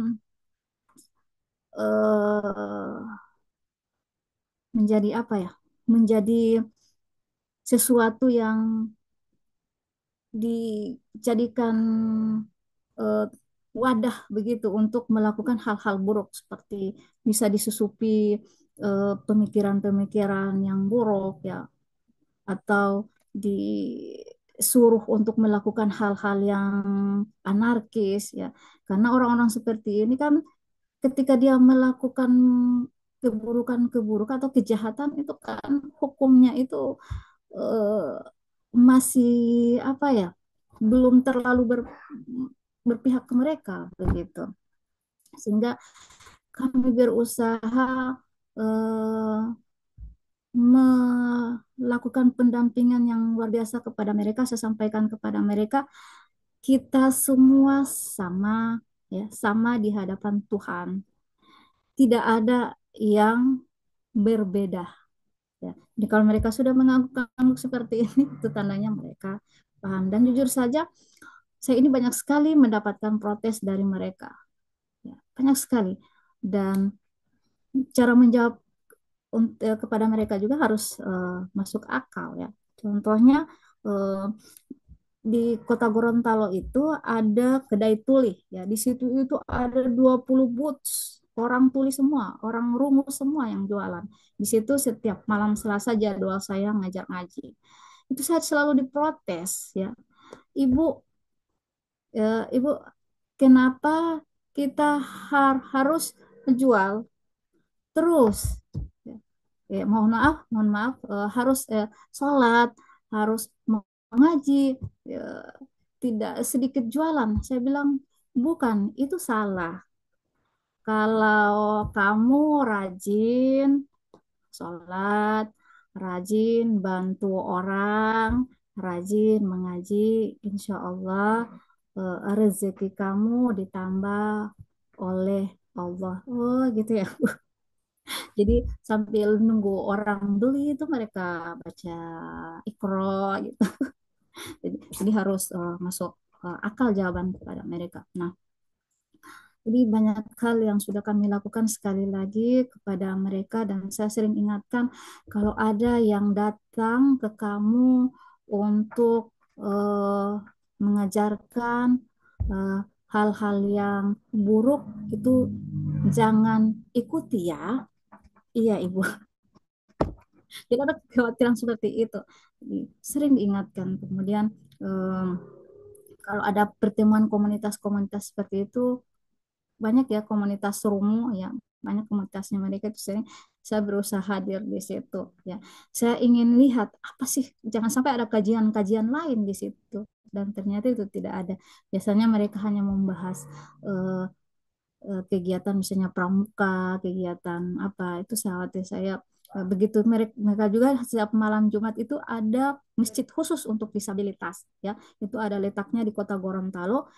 eh, menjadi apa ya? Menjadi sesuatu yang dijadikan eh, wadah begitu untuk melakukan hal-hal buruk, seperti bisa disusupi pemikiran-pemikiran yang buruk ya, atau disuruh untuk melakukan hal-hal yang anarkis ya. Karena orang-orang seperti ini kan ketika dia melakukan keburukan-keburukan atau kejahatan itu kan hukumnya itu eh, masih apa ya, belum terlalu berpihak ke mereka begitu. Sehingga kami berusaha eh, melakukan pendampingan yang luar biasa kepada mereka. Saya sampaikan kepada mereka, kita semua sama ya, sama di hadapan Tuhan. Tidak ada yang berbeda ya. Jadi kalau mereka sudah mengangguk-angguk seperti ini, itu tandanya mereka paham. Dan jujur saja, saya ini banyak sekali mendapatkan protes dari mereka, ya, banyak sekali. Dan cara menjawab kepada mereka juga harus masuk akal ya. Contohnya eh, di Kota Gorontalo itu ada kedai tuli ya. Di situ itu ada 20 booths. Orang tuli semua, orang rungu semua yang jualan. Di situ setiap malam Selasa jadwal saya ngajar ngaji. Itu saya selalu diprotes ya. Ibu, Ibu, kenapa kita harus menjual terus? Ya, mohon maaf, harus sholat, harus mengaji, ya, tidak sedikit jualan. Saya bilang, bukan, itu salah. Kalau kamu rajin sholat, rajin bantu orang, rajin mengaji, insya Allah rezeki kamu ditambah oleh Allah. Oh gitu ya. Jadi sambil nunggu orang beli itu mereka baca Iqra gitu. Jadi harus masuk akal jawaban kepada mereka. Nah, jadi banyak hal yang sudah kami lakukan sekali lagi kepada mereka dan saya sering ingatkan kalau ada yang datang ke kamu untuk eh, mengajarkan eh, hal-hal yang buruk itu jangan ikuti ya. Iya, Ibu. Jadi ada kekhawatiran seperti itu. Jadi, sering diingatkan. Kemudian em, kalau ada pertemuan komunitas-komunitas seperti itu, banyak ya komunitas Rumu ya, banyak komunitasnya mereka itu saya berusaha hadir di situ ya. Saya ingin lihat apa sih, jangan sampai ada kajian-kajian lain di situ dan ternyata itu tidak ada. Biasanya mereka hanya membahas eh, kegiatan misalnya pramuka, kegiatan apa itu sahabat saya begitu mereka juga setiap malam Jumat itu ada masjid khusus untuk disabilitas ya, itu ada letaknya di Kota Gorontalo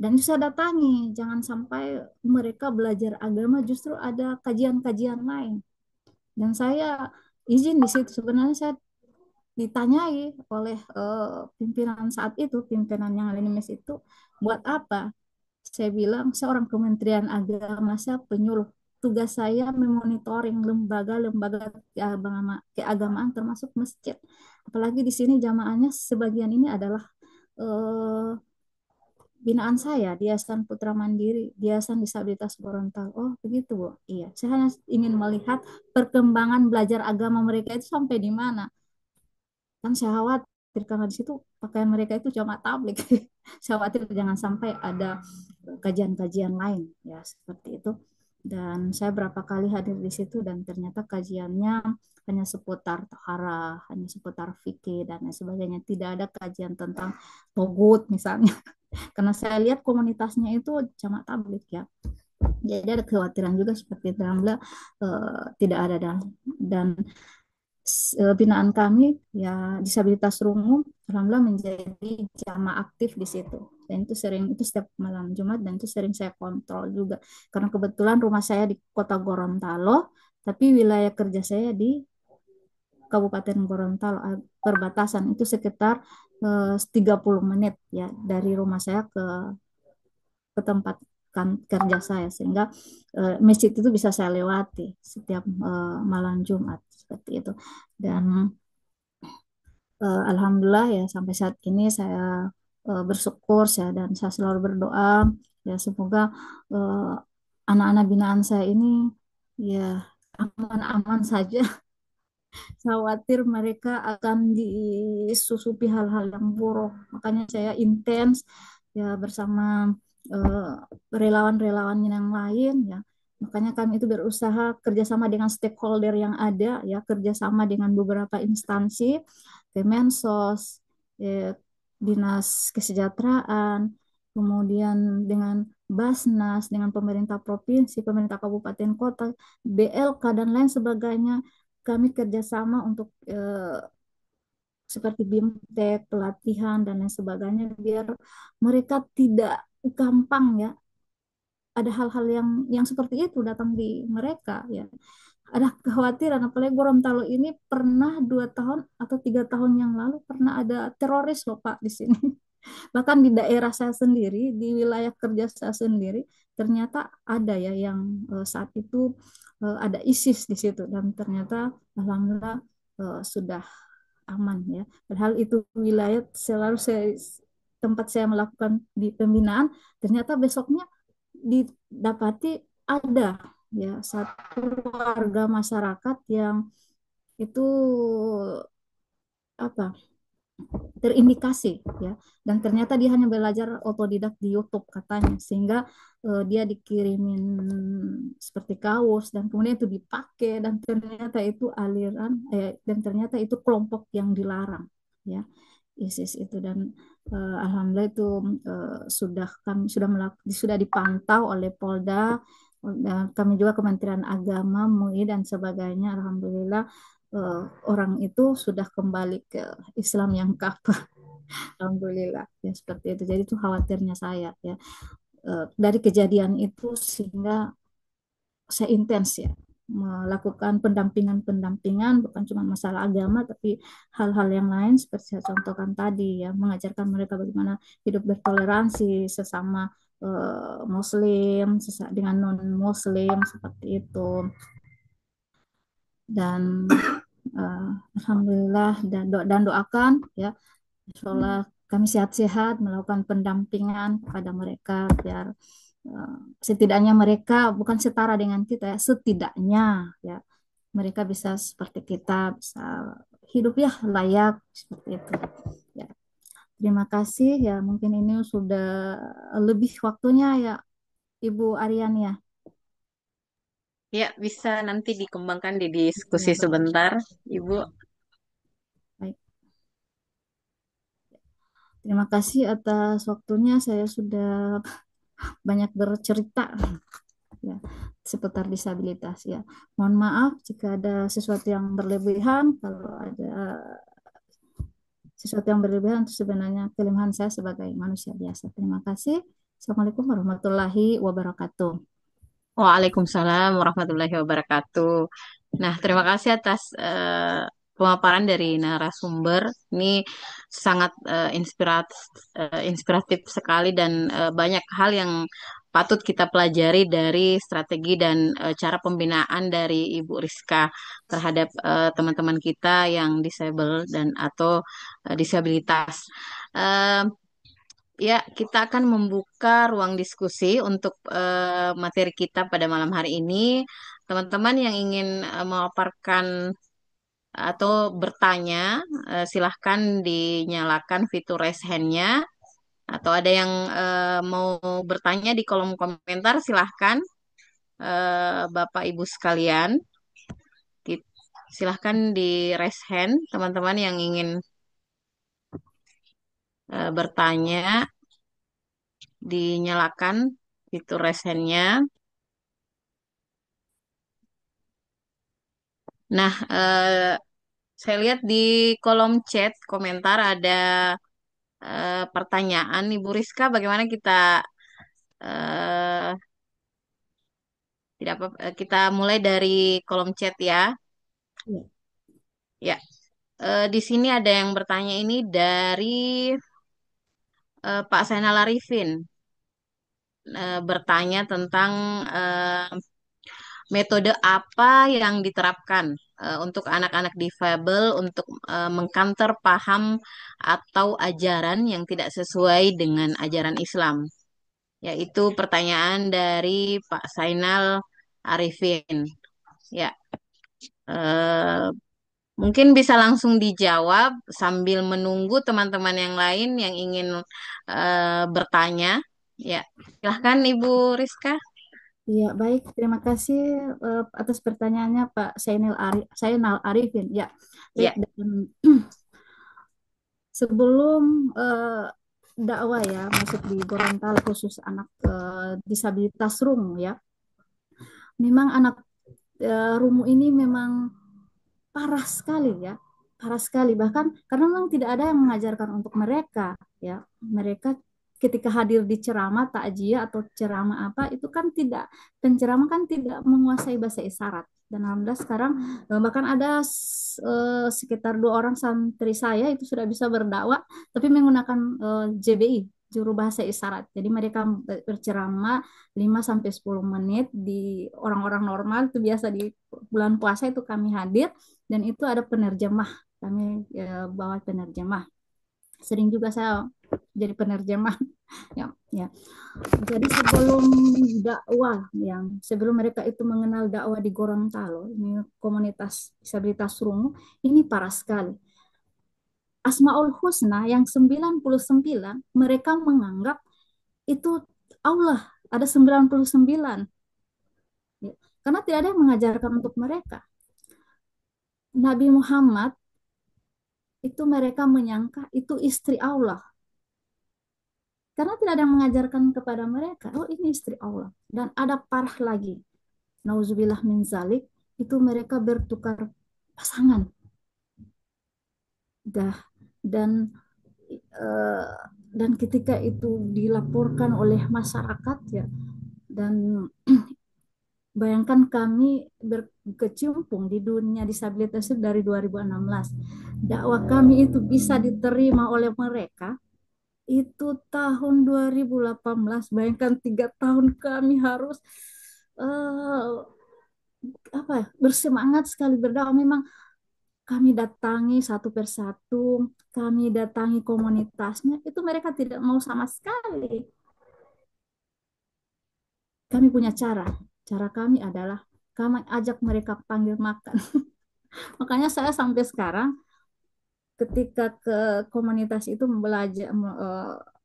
dan itu saya datangi, jangan sampai mereka belajar agama justru ada kajian-kajian lain. Dan saya izin di situ, sebenarnya saya ditanyai oleh pimpinan saat itu, pimpinan yang lain mes itu, buat apa? Saya bilang, seorang Kementerian Agama, saya penyuluh. Tugas saya memonitoring lembaga-lembaga keagamaan termasuk masjid. Apalagi di sini jamaahnya sebagian ini adalah eh, binaan saya di Yayasan Putra Mandiri, di Yayasan Disabilitas Gorontalo. Oh, begitu, Bu. Iya, saya hanya ingin melihat perkembangan belajar agama mereka itu sampai di mana. Kan saya khawatir karena di situ pakaian mereka itu cuma tablik. Saya khawatir jangan sampai ada kajian-kajian lain ya seperti itu. Dan saya berapa kali hadir di situ dan ternyata kajiannya hanya seputar tohara, hanya seputar fikih dan lain sebagainya. Tidak ada kajian tentang togut misalnya. Karena saya lihat komunitasnya itu jamaah tablik ya. Jadi ada kekhawatiran juga seperti itu. Alhamdulillah tidak ada dan binaan kami ya disabilitas rungu alhamdulillah menjadi jamaah aktif di situ dan itu sering itu setiap malam Jumat dan itu sering saya kontrol juga karena kebetulan rumah saya di Kota Gorontalo tapi wilayah kerja saya di Kabupaten Gorontalo perbatasan itu sekitar 30 menit ya dari rumah saya ke tempat kerja saya sehingga masjid itu bisa saya lewati setiap malam Jumat seperti itu dan alhamdulillah ya sampai saat ini saya bersyukur saya dan saya selalu berdoa ya semoga eh, anak-anak binaan saya ini ya aman-aman saja. Saya khawatir mereka akan disusupi hal-hal yang buruk. Makanya saya intens ya bersama eh, relawan-relawan yang lain ya. Makanya kami itu berusaha kerjasama dengan stakeholder yang ada ya, kerjasama dengan beberapa instansi, Kemensos, Dinas Kesejahteraan, kemudian dengan Basnas, dengan pemerintah provinsi, pemerintah kabupaten kota, BLK dan lain sebagainya kami kerjasama untuk seperti BIMTEK, pelatihan dan lain sebagainya biar mereka tidak gampang ya ada hal-hal yang seperti itu datang di mereka ya. Ada kekhawatiran apalagi Gorontalo ini pernah 2 tahun atau 3 tahun yang lalu pernah ada teroris loh Pak di sini. Bahkan di daerah saya sendiri, di wilayah kerja saya sendiri, ternyata ada ya yang saat itu ada ISIS di situ dan ternyata alhamdulillah sudah aman ya. Padahal itu wilayah selalu tempat saya melakukan di pembinaan, ternyata besoknya didapati ada ya satu warga masyarakat yang itu apa terindikasi ya dan ternyata dia hanya belajar otodidak di YouTube katanya sehingga dia dikirimin seperti kaos dan kemudian itu dipakai dan ternyata itu aliran dan ternyata itu kelompok yang dilarang ya ISIS itu. Dan alhamdulillah itu kami sudah dipantau oleh Polda, dan kami juga Kementerian Agama, MUI dan sebagainya. Alhamdulillah orang itu sudah kembali ke Islam yang kafah. Alhamdulillah ya seperti itu. Jadi itu khawatirnya saya ya. Dari kejadian itu sehingga saya intens ya melakukan pendampingan bukan cuma masalah agama tapi hal-hal yang lain seperti saya contohkan tadi ya, mengajarkan mereka bagaimana hidup bertoleransi sesama Muslim dengan non Muslim seperti itu. Dan uh, alhamdulillah dan doakan ya insyaallah kami sehat-sehat melakukan pendampingan kepada mereka biar setidaknya mereka bukan setara dengan kita ya, setidaknya ya mereka bisa seperti kita, bisa hidup ya layak seperti itu. Ya, terima kasih ya. Mungkin ini sudah lebih waktunya ya, Ibu Aryan ya. Ya, bisa nanti dikembangkan di Ya, diskusi baik. sebentar, Ibu. Baik. Terima kasih atas waktunya. Saya sudah banyak bercerita ya seputar disabilitas ya. Mohon maaf jika ada sesuatu yang berlebihan. Kalau ada sesuatu yang berlebihan itu sebenarnya kelemahan saya sebagai manusia biasa. Terima kasih. Assalamualaikum warahmatullahi wabarakatuh. Waalaikumsalam warahmatullahi wabarakatuh. Nah, terima kasih atas pemaparan dari narasumber. Ini sangat inspiratif sekali dan banyak hal yang patut kita pelajari dari strategi dan cara pembinaan dari Ibu Rizka terhadap teman-teman kita yang disable dan atau disabilitas. Eh, Ya, kita akan membuka ruang diskusi untuk materi kita pada malam hari ini. Teman-teman yang ingin memaparkan atau bertanya, silahkan dinyalakan fitur raise hand-nya. Atau ada yang mau bertanya di kolom komentar, silahkan Bapak Ibu sekalian. Ki- Silahkan di raise hand, teman-teman yang ingin bertanya, dinyalakan fitur raise hand-nya. Nah, saya lihat di kolom chat komentar ada pertanyaan Ibu Rizka, bagaimana kita eh, tidak apa, kita mulai dari kolom chat ya. Ya. Ya, di sini ada yang bertanya ini dari Pak Zainal Arifin, bertanya tentang metode apa yang diterapkan untuk anak-anak difabel untuk mengkanter paham atau ajaran yang tidak sesuai dengan ajaran Islam. Yaitu pertanyaan dari Pak Zainal Arifin. Ya, eh, mungkin bisa langsung dijawab sambil menunggu teman-teman yang lain yang ingin bertanya. Ya, silahkan Ibu Rizka. Iya, baik. Terima kasih atas pertanyaannya Pak Zainal Arifin. Ya, baik. Ya, Dan sebelum dakwah ya masuk di Gorontalo khusus anak disabilitas rungu ya, memang anak rungu ini memang parah sekali ya, parah sekali bahkan karena memang tidak ada yang mengajarkan untuk mereka ya. Mereka ketika hadir di ceramah takjiah atau ceramah apa itu kan tidak, penceramah kan tidak menguasai bahasa isyarat. Dan alhamdulillah sekarang bahkan ada sekitar 2 orang santri saya itu sudah bisa berdakwah tapi menggunakan JBI, juru bahasa isyarat. Jadi mereka berceramah 5 sampai 10 menit di orang-orang normal itu biasa di bulan puasa itu kami hadir dan itu ada penerjemah, kami bawa penerjemah, sering juga saya jadi penerjemah ya ya. Jadi sebelum mereka itu mengenal dakwah di Gorontalo, ini komunitas disabilitas rungu ini parah sekali. Asmaul Husna yang 99 mereka menganggap itu Allah ada 99 ya. Karena tidak ada yang mengajarkan untuk mereka. Nabi Muhammad itu mereka menyangka itu istri Allah. Karena tidak ada yang mengajarkan kepada mereka, oh ini istri Allah. Dan ada parah lagi, nauzubillah min zalik, itu mereka bertukar pasangan. Dah, dan eh, dan ketika itu dilaporkan oleh masyarakat ya, dan bayangkan kami berkecimpung di dunia disabilitas itu dari 2016. Dakwah kami itu bisa diterima oleh mereka itu tahun 2018. Bayangkan 3 tahun kami harus eh, apa ya, bersemangat sekali berdakwah. Memang kami datangi satu persatu, kami datangi komunitasnya, itu mereka tidak mau sama sekali. Kami punya cara. Cara kami adalah kami ajak mereka panggil makan. Makanya saya sampai sekarang ketika ke komunitas itu belajar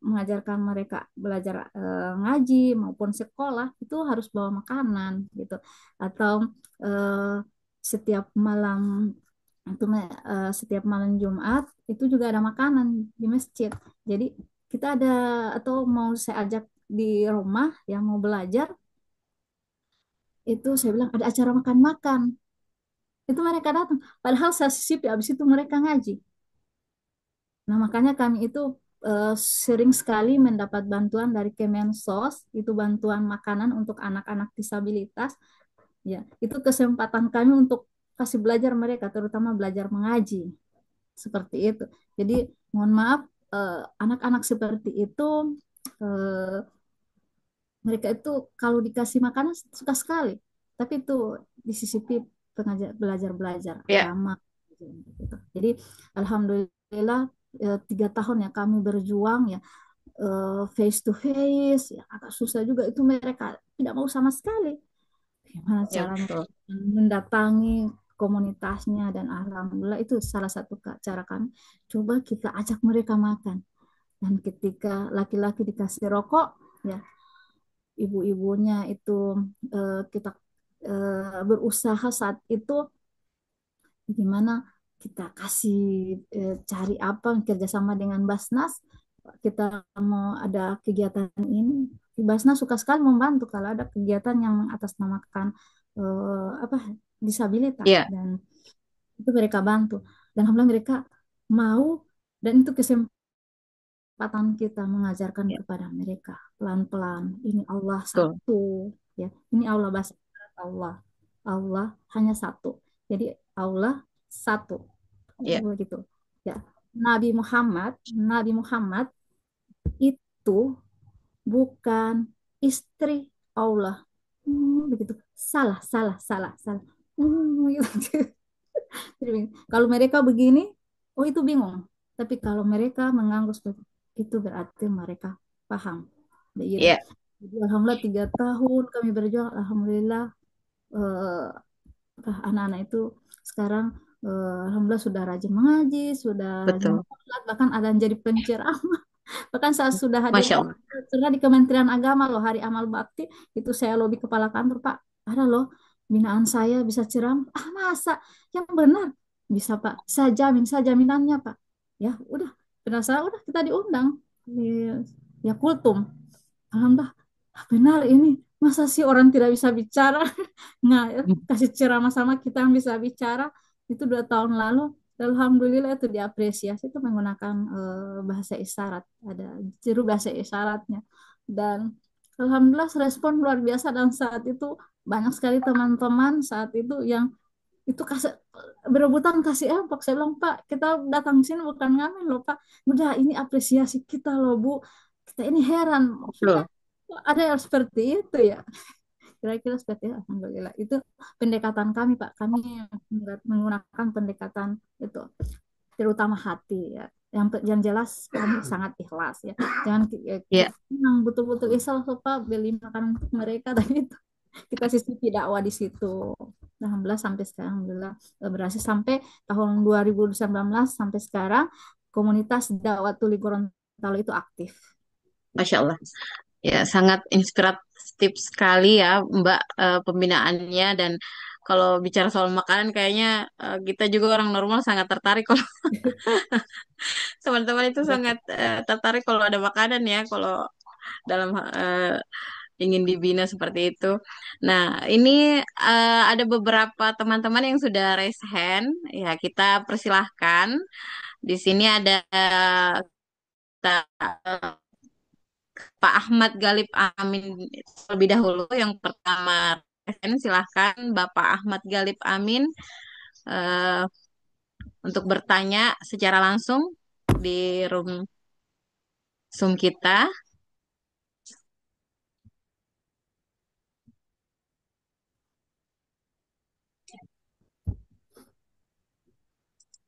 mengajarkan mereka belajar ngaji maupun sekolah itu harus bawa makanan gitu, atau eh, setiap malam setiap malam Jumat itu juga ada makanan di masjid. Jadi kita ada, atau mau saya ajak di rumah yang mau belajar, itu saya bilang ada acara makan-makan, itu mereka datang padahal saya sisipi habis itu mereka ngaji. Nah, makanya kami itu eh, sering sekali mendapat bantuan dari Kemensos, itu bantuan makanan untuk anak-anak disabilitas. Ya, itu kesempatan kami untuk kasih belajar mereka, terutama belajar mengaji, seperti itu. Jadi, mohon maaf, anak-anak seperti itu, eh, mereka itu kalau dikasih makanan suka sekali, tapi itu disisipi belajar-belajar Ya, agama. Gitu. Jadi, alhamdulillah 3 tahun ya kami berjuang ya, face to face ya agak susah juga, itu mereka tidak mau sama sekali. Gimana ya caranya betul. mendatangi komunitasnya, dan alhamdulillah itu salah satu cara kami, coba kita ajak mereka makan. Dan ketika laki-laki dikasih rokok ya, ibu-ibunya itu kita berusaha saat itu gimana kita kasih cari apa kerjasama dengan Basnas, kita mau ada kegiatan ini. Basnas suka sekali membantu kalau ada kegiatan yang mengatasnamakan apa disabilitas, Ya, dan itu mereka bantu, dan alhamdulillah mereka mau, dan itu kesempatan kita mengajarkan ya, kepada mereka pelan-pelan ini Allah betul. satu ya, ini Allah, bahasa Allah, Allah hanya satu, jadi Allah satu Ya, begitu ya. Nabi Muhammad itu bukan istri Allah. Begitu, salah salah salah salah. Gitu. Jadi, kalau mereka begini, oh itu bingung. Tapi kalau mereka menganggap seperti itu berarti mereka paham. Begitu. ya, Jadi alhamdulillah 3 tahun kami berjuang. Alhamdulillah eh, anak-anak itu sekarang alhamdulillah sudah rajin mengaji, sudah rajin betul. sholat, bahkan ada yang jadi penceramah. Bahkan saya sudah hadir Masya Allah. pernah di Kementerian Agama loh, hari amal bakti, itu saya lobi kepala kantor, Pak, ada loh binaan saya bisa ceramah. Ah masa? Yang benar bisa Pak, saya jamin, saya jaminannya Pak. Ya udah, benar, saya udah, kita diundang di ya Kultum. Alhamdulillah, ah, benar ini, masa sih orang tidak bisa bicara? Nah, kasih ceramah sama kita yang bisa bicara. Itu 2 tahun lalu. Alhamdulillah itu diapresiasi, itu menggunakan bahasa isyarat. Ada juru bahasa isyaratnya. Dan alhamdulillah respon luar biasa, dan saat itu banyak sekali teman-teman saat itu yang itu kasih berebutan kasih empok. Saya bilang, Pak, kita datang sini bukan ngamen loh Pak. Udah, ini apresiasi kita loh Bu. Kita ini heran. Maksudnya Betul. kok ada yang seperti itu ya. Kira-kira seperti itu. Alhamdulillah. Itu pendekatan kami, Pak. Kami menggunakan pendekatan itu, terutama hati ya. Yang jelas kami sangat ikhlas ya. Jangan Ya, yang betul-betul ikhlas Pak, beli makanan untuk mereka dan itu kita sisipi dakwah di situ. Alhamdulillah sampai sekarang, alhamdulillah berhasil sampai tahun 2019 sampai sekarang komunitas dakwah Tuli Gorontalo itu aktif. Masya Allah. Ya, sangat inspiratif sekali ya, Mbak, pembinaannya dan kalau bicara soal makanan kayaknya kita juga orang normal sangat tertarik kalau teman-teman itu sangat tertarik kalau ada makanan ya, kalau dalam ingin dibina seperti itu. Nah, ini ada beberapa teman-teman yang sudah raise hand, ya kita persilahkan. Di sini ada Pak Ahmad Galib Amin terlebih dahulu. Yang pertama, raise hand, silahkan Bapak Ahmad Galib Amin eh, untuk bertanya secara langsung di room Zoom kita.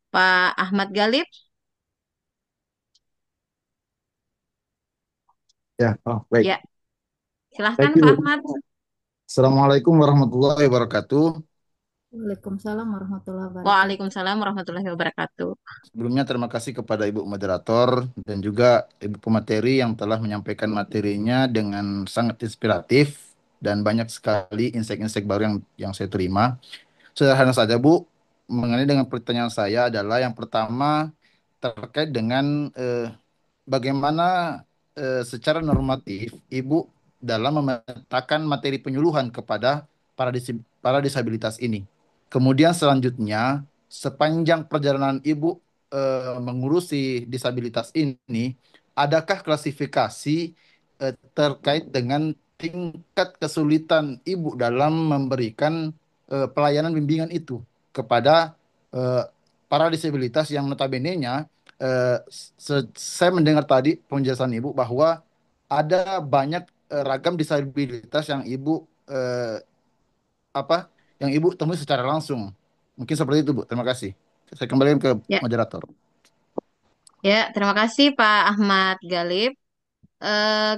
Pak Ahmad Galib, Ya, oh, baik. ya silahkan Thank you. Pak Ahmad. Assalamualaikum warahmatullahi wabarakatuh. Waalaikumsalam warahmatullahi wabarakatuh. Waalaikumsalam warahmatullahi wabarakatuh. Sebelumnya terima kasih kepada Ibu Moderator dan juga Ibu Pemateri yang telah menyampaikan materinya dengan sangat inspiratif dan banyak sekali insight-insight baru yang saya terima. Sederhana saja Bu, mengenai dengan pertanyaan saya adalah yang pertama terkait dengan bagaimana secara normatif Ibu dalam memetakan materi penyuluhan kepada para disabilitas ini. Kemudian selanjutnya, sepanjang perjalanan Ibu mengurusi disabilitas ini, adakah klasifikasi terkait dengan tingkat kesulitan Ibu dalam memberikan pelayanan bimbingan itu kepada eh, para disabilitas yang notabene-nya saya mendengar tadi penjelasan Ibu bahwa ada banyak ragam disabilitas yang eh, apa yang Ibu temui secara langsung. Mungkin seperti itu, Bu. Terima kasih. Saya kembalikan ke Ya, moderator. ya, terima kasih Pak Ahmad Galib. Eh,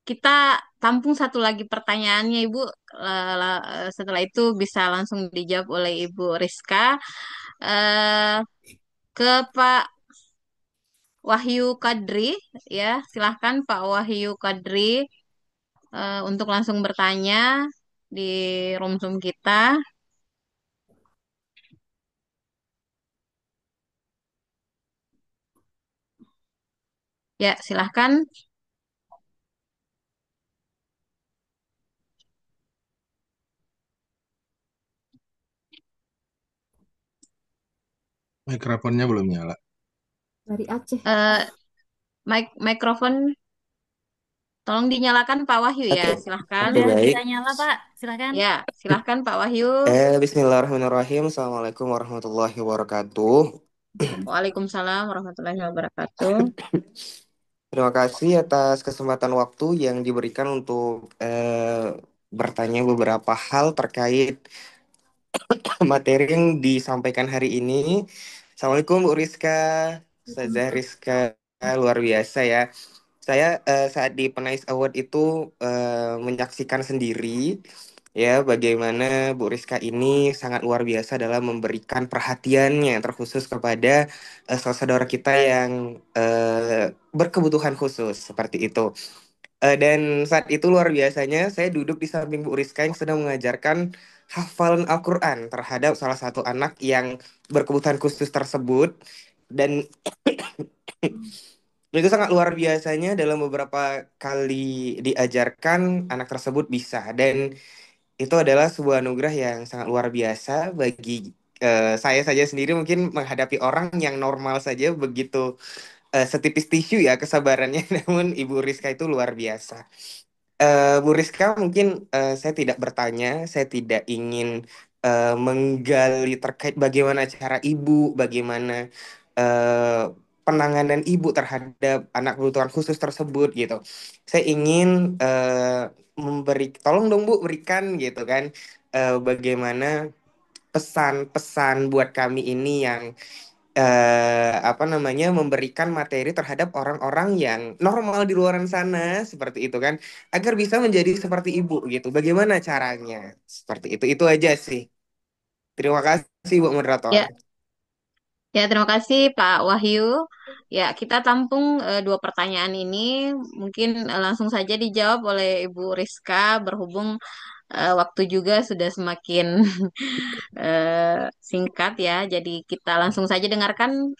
kita tampung satu lagi pertanyaannya Ibu. Setelah itu bisa langsung dijawab oleh Ibu Rizka. Eh, ke Pak Wahyu Kadri, ya silahkan Pak Wahyu Kadri untuk langsung bertanya di room Zoom kita. Ya, silahkan. Mikrofonnya belum nyala. Dari Aceh. Eh, mikrofon tolong dinyalakan Pak Wahyu ya, Oke, silahkan. oke Udah baik. bisa nyala, Pak. Silakan. Ya, silahkan Pak Wahyu. Bismillahirrahmanirrahim. Assalamualaikum warahmatullahi wabarakatuh. Waalaikumsalam warahmatullahi wabarakatuh. Terima kasih atas kesempatan waktu yang diberikan untuk bertanya beberapa hal terkait materi yang disampaikan hari ini. Assalamualaikum Bu Rizka, Ustazah Rizka, luar biasa ya. Saya saat di Penais Award itu menyaksikan sendiri ya bagaimana Bu Rizka ini sangat luar biasa dalam memberikan perhatiannya terkhusus kepada saudara kita yang berkebutuhan khusus seperti itu. Dan saat itu luar biasanya saya duduk di samping Bu Rizka yang sedang mengajarkan hafalan Al-Quran terhadap salah satu anak yang berkebutuhan khusus tersebut. Dan itu sangat luar biasanya dalam beberapa kali diajarkan anak tersebut bisa. Dan itu adalah sebuah anugerah yang sangat luar biasa bagi saya saja sendiri mungkin menghadapi orang yang normal saja begitu setipis tisu ya kesabarannya. Namun Ibu Rizka itu luar biasa. Bu Rizka, mungkin saya tidak bertanya, saya tidak ingin menggali terkait bagaimana cara ibu, bagaimana eh, penanganan ibu terhadap anak kebutuhan khusus tersebut gitu. Saya ingin tolong dong Bu, berikan gitu kan, bagaimana pesan-pesan buat kami ini yang apa namanya memberikan materi terhadap orang-orang yang normal di luaran sana seperti itu kan agar bisa menjadi seperti ibu gitu. Bagaimana caranya? Seperti itu. Itu aja sih. Terima kasih Bu Moderator. Ya, ya terima kasih Pak Wahyu. Ya, kita tampung dua pertanyaan ini. Mungkin langsung saja dijawab oleh Ibu Rizka berhubung waktu juga sudah semakin singkat ya. Jadi kita langsung saja dengarkan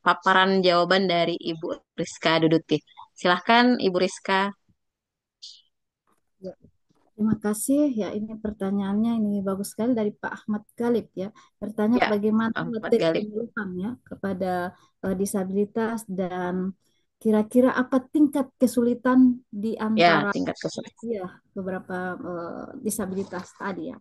paparan jawaban dari Ibu Rizka Duduti. Silahkan Ibu Rizka. Ya, terima kasih. Ya, ini pertanyaannya ini bagus sekali dari Pak Ahmad Galib ya. Bertanya Ya, bagaimana Ahmad materi Galib. penyuluhan ya kepada disabilitas dan kira-kira apa tingkat kesulitan di Ya, antara tingkat kesulitan. ya beberapa disabilitas tadi ya.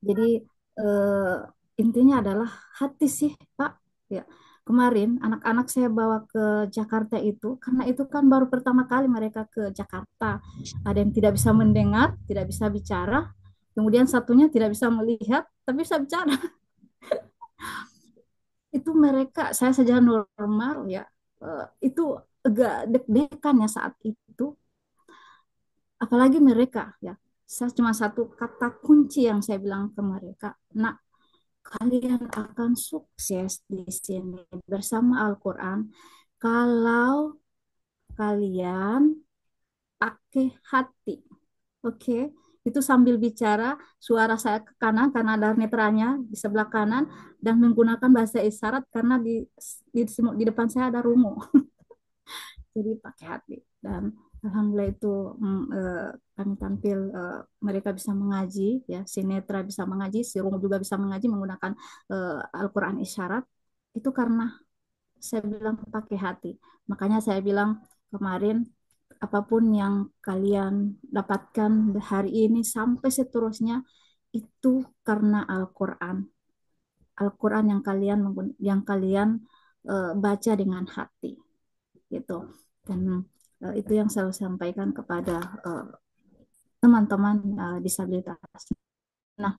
Jadi eh, intinya adalah hati sih, Pak. Ya, kemarin anak-anak saya bawa ke Jakarta itu karena itu kan baru pertama kali mereka ke Jakarta. Ada yang tidak bisa mendengar, tidak bisa bicara, kemudian satunya tidak bisa melihat, tapi bisa bicara. Itu mereka, saya saja normal ya, itu agak deg-degan ya saat itu. Apalagi mereka ya. Saya cuma satu kata kunci yang saya bilang ke mereka. Nak, kalian akan sukses di sini bersama Al-Quran kalau kalian pakai hati. Oke, itu sambil bicara, suara saya ke kanan karena ada netranya di sebelah kanan dan menggunakan bahasa isyarat karena di depan saya ada rungu. Jadi pakai hati dan alhamdulillah itu kami tampil mereka bisa mengaji ya, si netra bisa mengaji, si rungu juga bisa mengaji menggunakan Al-Quran isyarat itu karena saya bilang pakai hati. Makanya saya bilang kemarin apapun yang kalian dapatkan hari ini sampai seterusnya itu karena Al-Quran. Al-Quran yang kalian baca dengan hati gitu. Dan itu yang saya sampaikan kepada teman-teman disabilitas. Nah,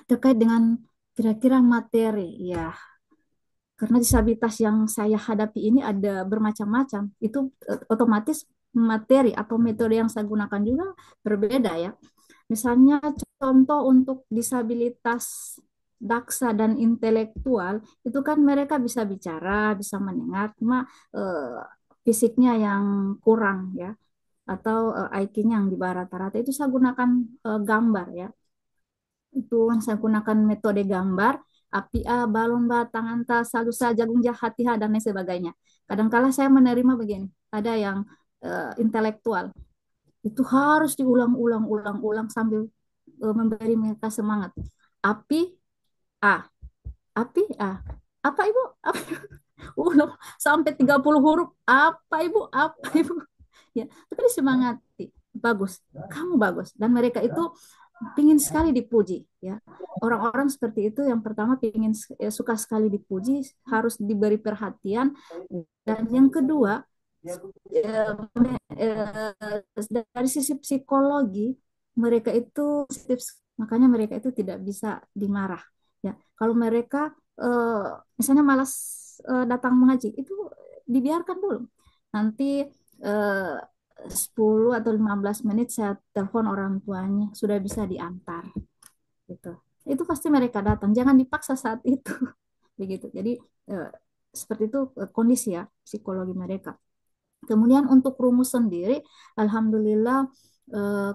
terkait dengan kira-kira materi ya, karena disabilitas yang saya hadapi ini ada bermacam-macam, itu otomatis materi atau metode yang saya gunakan juga berbeda ya. Misalnya contoh untuk disabilitas daksa dan intelektual, itu kan mereka bisa bicara, bisa mendengar, cuma eh, fisiknya yang kurang ya, atau IQ-nya yang di bawah rata-rata, itu saya gunakan gambar ya. Itu saya gunakan metode gambar, api A, balon ba, tangan ta, salusa, jagung jahat, hati dan lain sebagainya. Kadangkala saya menerima begini, ada yang intelektual, itu harus diulang-ulang-ulang-ulang sambil memberi mereka semangat. Api A, api A, apa ibu? Apa? Ulang sampai 30 huruf, apa ibu? Apa ibu? Ya, tapi disemangati, bagus, kamu bagus. Dan mereka itu pingin sekali dipuji ya, orang-orang seperti itu yang pertama pingin suka sekali dipuji, harus diberi perhatian. Dan yang kedua eh, dari sisi psikologi mereka itu positif, makanya mereka itu tidak bisa dimarah ya. Kalau mereka misalnya malas datang mengaji itu dibiarkan dulu, nanti eh, 10 atau 15 menit saya telepon orang tuanya sudah bisa diantar gitu. Itu pasti mereka datang, jangan dipaksa saat itu. Begitu. Jadi eh, seperti itu kondisi ya psikologi mereka. Kemudian untuk rumus sendiri, alhamdulillah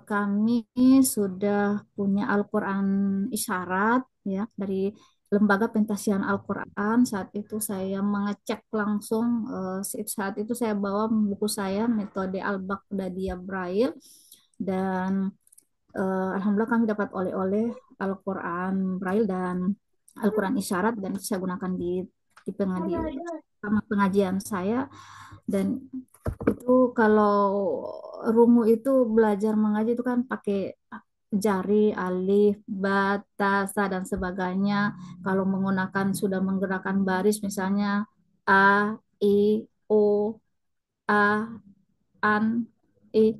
kami sudah punya Al-Quran isyarat ya dari Lembaga Pentasian Al-Quran. Saat itu saya mengecek langsung, saat itu saya bawa buku saya metode Al-Baghdadiyah Braille dan alhamdulillah kami dapat oleh-oleh Al-Quran Braille dan Al-Quran isyarat dan itu saya gunakan di pengajian saya. Dan itu kalau rungu itu belajar mengaji itu kan pakai jari, alif, ba, ta, sa, dan sebagainya. Kalau menggunakan sudah menggerakkan baris misalnya A, I, O, A, An, I,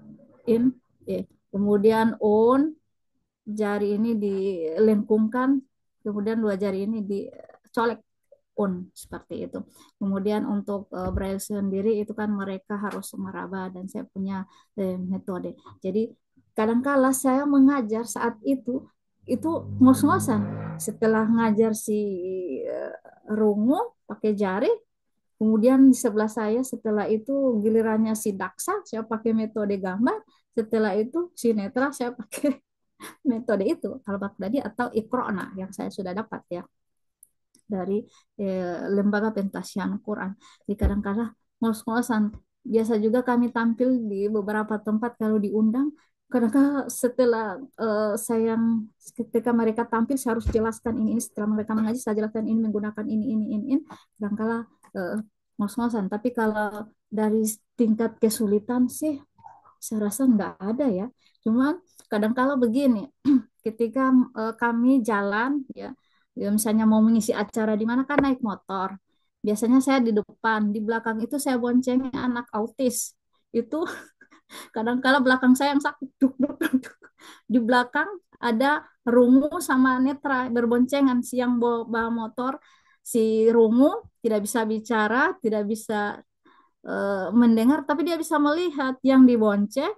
In, E. Kemudian on, jari ini dilengkungkan, kemudian dua jari ini dicolek on seperti itu. Kemudian untuk braille sendiri itu kan mereka harus meraba dan saya punya metode. Jadi kadangkala saya mengajar saat itu ngos-ngosan. Setelah ngajar si rungu pakai jari, kemudian di sebelah saya setelah itu gilirannya si daksa, saya pakai metode gambar, Setelah itu sinetra saya pakai metode itu Al-Baghdadi atau Iqra'na yang saya sudah dapat ya dari Lembaga Pentasian Quran. Jadi kadang-kadang ngos-ngosan. Biasa juga kami tampil di beberapa tempat kalau diundang. Kadang-kadang setelah ketika mereka tampil saya harus jelaskan ini. Setelah mereka mengaji saya jelaskan ini menggunakan ini. Kadang-kadang eh, ngos-ngosan. Tapi kalau dari tingkat kesulitan sih saya rasa nggak ada ya. Cuman kadang-kala begini, ketika kami jalan ya, ya misalnya mau mengisi acara di mana kan naik motor. Biasanya saya di depan, di belakang itu saya bonceng anak autis. Itu kadang-kala belakang saya yang sakit. Duk, duk, duk, duk. Di belakang ada Rungu sama Netra berboncengan siang bawa motor. Si Rungu tidak bisa bicara, tidak bisa mendengar, tapi dia bisa melihat. Yang dibonceng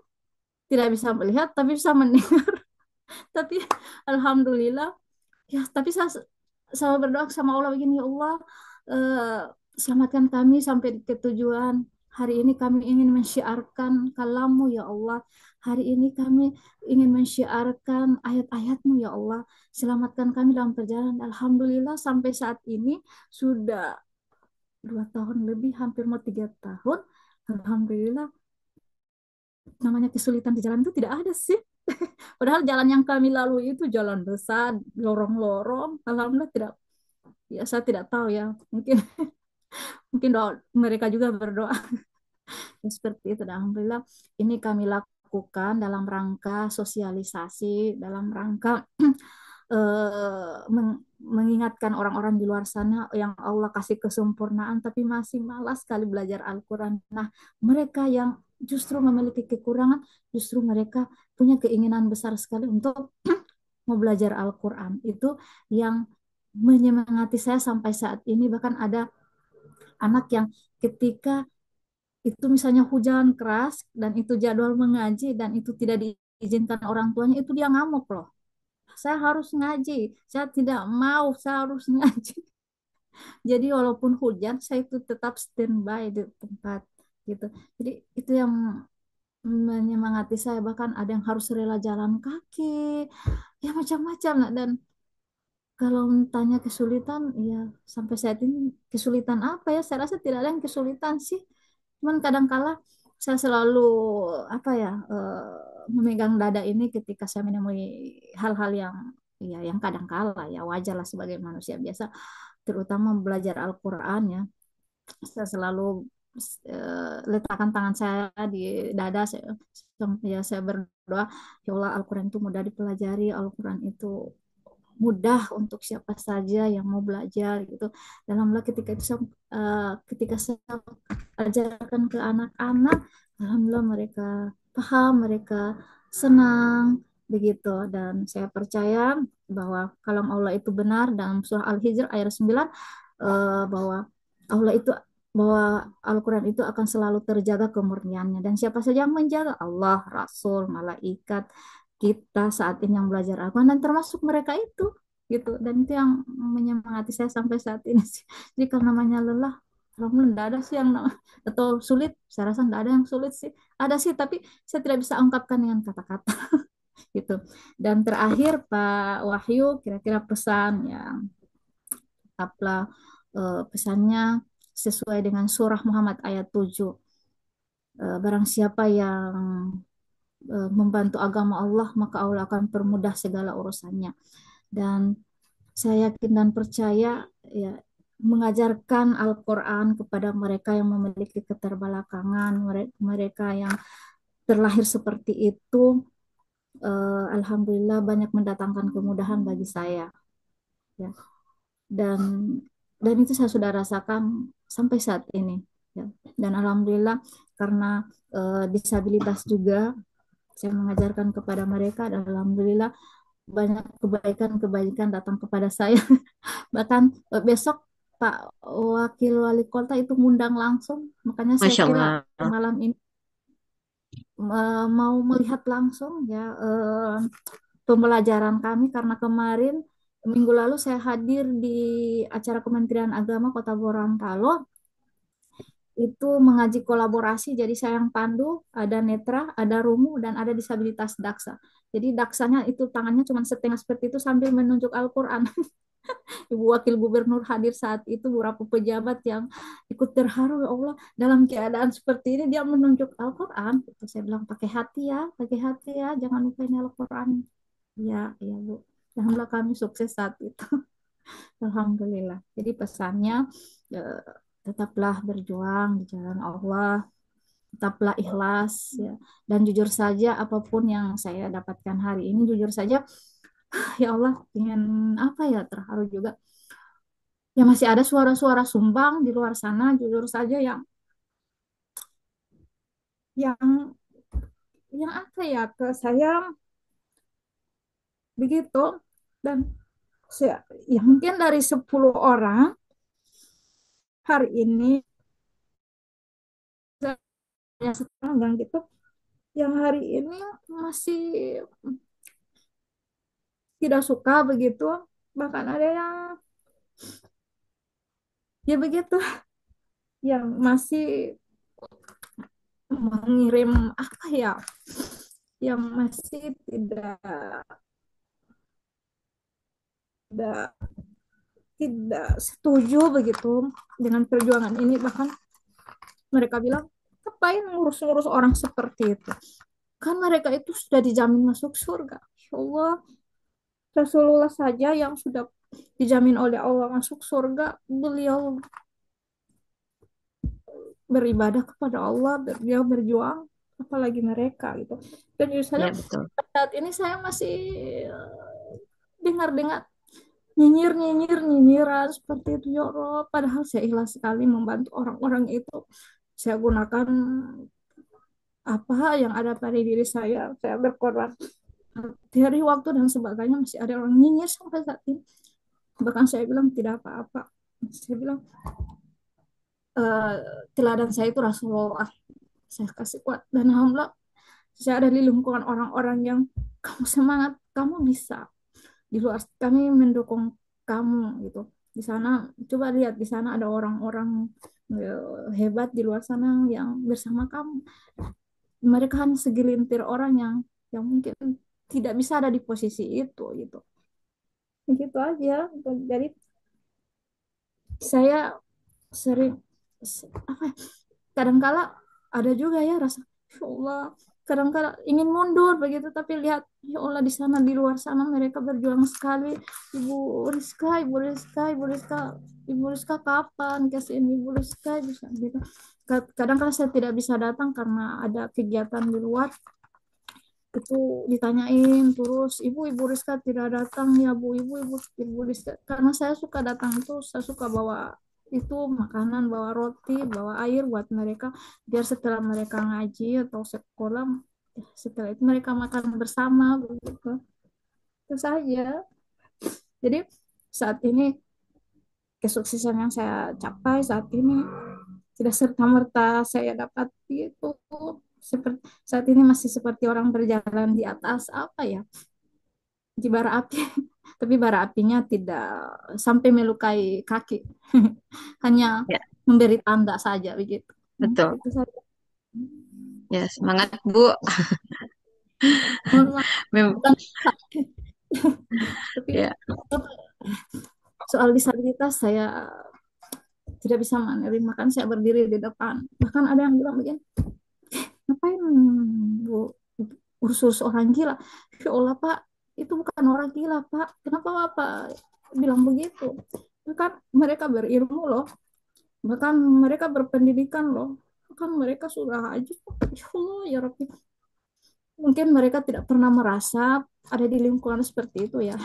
tidak bisa melihat, tapi bisa mendengar. Tapi alhamdulillah ya, tapi saya sama berdoa sama Allah begini, ya Allah, eh, selamatkan kami sampai ke tujuan. Hari ini kami ingin mensyiarkan kalamu ya Allah. Hari ini kami ingin mensyiarkan ayat-ayatmu ya Allah. Selamatkan kami dalam perjalanan. Alhamdulillah sampai saat ini sudah 2 tahun lebih, hampir mau 3 tahun. Alhamdulillah namanya kesulitan di jalan itu tidak ada sih. Padahal jalan yang kami lalui itu jalan besar, lorong-lorong. Alhamdulillah tidak, ya saya tidak tahu ya. Mungkin mungkin doa mereka juga berdoa. Ya, seperti itu. Dan alhamdulillah ini kami lakukan dalam rangka sosialisasi, dalam rangka mengingatkan orang-orang di luar sana yang Allah kasih kesempurnaan tapi masih malas sekali belajar Al-Quran. Nah, mereka yang justru memiliki kekurangan, justru mereka punya keinginan besar sekali untuk mau belajar Al-Quran. Itu yang menyemangati saya sampai saat ini. Bahkan ada anak yang ketika itu misalnya hujan keras dan itu jadwal mengaji dan itu tidak diizinkan orang tuanya, itu dia ngamuk loh. Saya harus ngaji, saya tidak mau, saya harus ngaji. Jadi walaupun hujan, saya itu tetap standby di tempat gitu. Jadi itu yang menyemangati saya. Bahkan ada yang harus rela jalan kaki, ya macam-macam. Nah, dan kalau tanya kesulitan, ya sampai saat ini kesulitan apa ya? Saya rasa tidak ada yang kesulitan sih. Cuman kadang-kala saya selalu apa ya memegang dada ini ketika saya menemui hal-hal yang ya yang kadang-kala ya wajar lah sebagai manusia biasa, terutama belajar Al-Quran ya. Saya selalu letakkan tangan saya di dada saya, ya saya berdoa, ya Allah, Al-Quran itu mudah dipelajari, Al-Quran itu mudah untuk siapa saja yang mau belajar gitu. Dan alhamdulillah ketika saya ajarkan ke anak-anak, alhamdulillah mereka paham, mereka senang begitu. Dan saya percaya bahwa kalam Allah itu benar dalam surah Al-Hijr ayat 9, bahwa Allah itu bahwa Al-Quran itu akan selalu terjaga kemurniannya, dan siapa saja yang menjaga, Allah, Rasul, malaikat, kita saat ini yang belajar Al-Quran, dan termasuk mereka itu gitu. Dan itu yang menyemangati saya sampai saat ini sih. Jadi kalau namanya lelah, alhamdulillah tidak ada sih yang atau sulit, saya rasa tidak ada yang sulit sih. Ada sih, tapi saya tidak bisa ungkapkan dengan kata-kata gitu. Dan terakhir Pak Wahyu, kira-kira pesan yang tetaplah pesannya sesuai dengan surah Muhammad ayat 7. Barang siapa yang membantu agama Allah, maka Allah akan permudah segala urusannya. Dan saya yakin dan percaya ya, mengajarkan Al-Quran kepada mereka yang memiliki keterbelakangan, mereka yang terlahir seperti itu, Alhamdulillah banyak mendatangkan kemudahan bagi saya ya. Dan itu saya sudah rasakan sampai saat ini ya. Dan alhamdulillah karena disabilitas juga saya mengajarkan kepada mereka, dan alhamdulillah banyak kebaikan-kebaikan datang kepada saya. Bahkan besok Pak Wakil Wali Kota itu ngundang langsung, makanya saya Masya kira Allah. malam ini mau melihat langsung ya pembelajaran kami, karena kemarin minggu lalu saya hadir di acara Kementerian Agama Kota Gorontalo. itu mengaji kolaborasi. Jadi saya yang pandu, ada netra, ada rumu, dan ada disabilitas daksa. Jadi daksanya itu tangannya cuma setengah seperti itu sambil menunjuk Al-Quran. Ibu Wakil Gubernur hadir saat itu, beberapa pejabat yang ikut terharu, ya Allah, dalam keadaan seperti ini dia menunjuk Al-Quran. Itu saya bilang pakai hati ya, jangan lupain Al-Quran. Ya, ya Bu. Alhamdulillah kami sukses saat itu. Alhamdulillah. Jadi pesannya eh, tetaplah berjuang di jalan Allah, tetaplah ikhlas ya. Dan jujur saja apapun yang saya dapatkan hari ini, jujur saja ya Allah, ingin apa ya, terharu juga. Ya masih ada suara-suara sumbang di luar sana, jujur saja yang yang apa ya, ke saya begitu. Dan saya, ya mungkin dari 10 orang hari ini saya sekarang gitu, yang hari ini masih tidak suka begitu, bahkan ada yang ya begitu, yang masih mengirim apa ya, yang masih tidak tidak setuju begitu dengan perjuangan ini. Bahkan mereka bilang, ngapain ngurus-ngurus orang seperti itu, kan mereka itu sudah dijamin masuk surga. Ya Allah, Rasulullah saja yang sudah dijamin oleh Allah masuk surga, beliau beribadah kepada Allah, beliau berjuang, apalagi mereka gitu. Dan justru saja Ya, betul. saat ini saya masih dengar-dengar nyinyiran seperti itu, ya Allah. Padahal saya ikhlas sekali membantu orang-orang itu. Saya gunakan apa yang ada pada diri saya berkorban dari waktu dan sebagainya, masih ada orang nyinyir sampai saat ini. Bahkan saya bilang tidak apa-apa. Saya bilang eh, teladan saya itu Rasulullah. Saya kasih kuat. Dan alhamdulillah saya ada di lingkungan orang-orang yang kamu semangat, kamu bisa. Di luar kami mendukung kamu gitu. Di sana coba lihat, di sana ada orang-orang hebat di luar sana yang bersama kamu. Mereka hanya segelintir orang yang mungkin tidak bisa ada di posisi itu gitu. Gitu aja. Jadi saya sering apa ya, kadangkala ada juga ya rasa ya Allah, kadangkala ingin mundur begitu, tapi lihat ya Allah, di sana di luar sana mereka berjuang sekali. Ibu Rizka, Ibu Rizka, Ibu Rizka, Ibu Rizka kapan kasih ini, Ibu Rizka bisa gitu. Kadang-kadang saya tidak bisa datang karena ada kegiatan di luar, itu ditanyain terus, Ibu Rizka tidak datang ya Bu, Ibu Rizka, karena saya suka datang itu, saya suka bawa itu makanan, bawa roti, bawa air buat mereka, biar setelah mereka ngaji atau sekolah, setelah itu mereka makan bersama begitu. Itu saja. Jadi saat ini kesuksesan yang saya capai saat ini tidak serta-merta saya dapat itu, seperti saat ini masih seperti orang berjalan di atas apa ya, di bara api, tapi bara apinya tidak sampai melukai kaki, hanya Ya, memberi tanda saja begitu. betul. Itu saja. Ya, semangat Bu. Mohon maaf, Mem- bukan tapi Ya, soal disabilitas saya tidak bisa menerima, kan saya berdiri di depan. Bahkan ada yang bilang begini, ngapain Bu ursus orang gila? Ya Allah Pak, itu bukan orang gila Pak. Kenapa Bapak bilang begitu? Kan mereka berilmu loh, bahkan mereka berpendidikan loh, bahkan mereka sudah haji. Ya Allah ya Rabbi, mungkin mereka tidak pernah merasa ada di lingkungan seperti itu ya,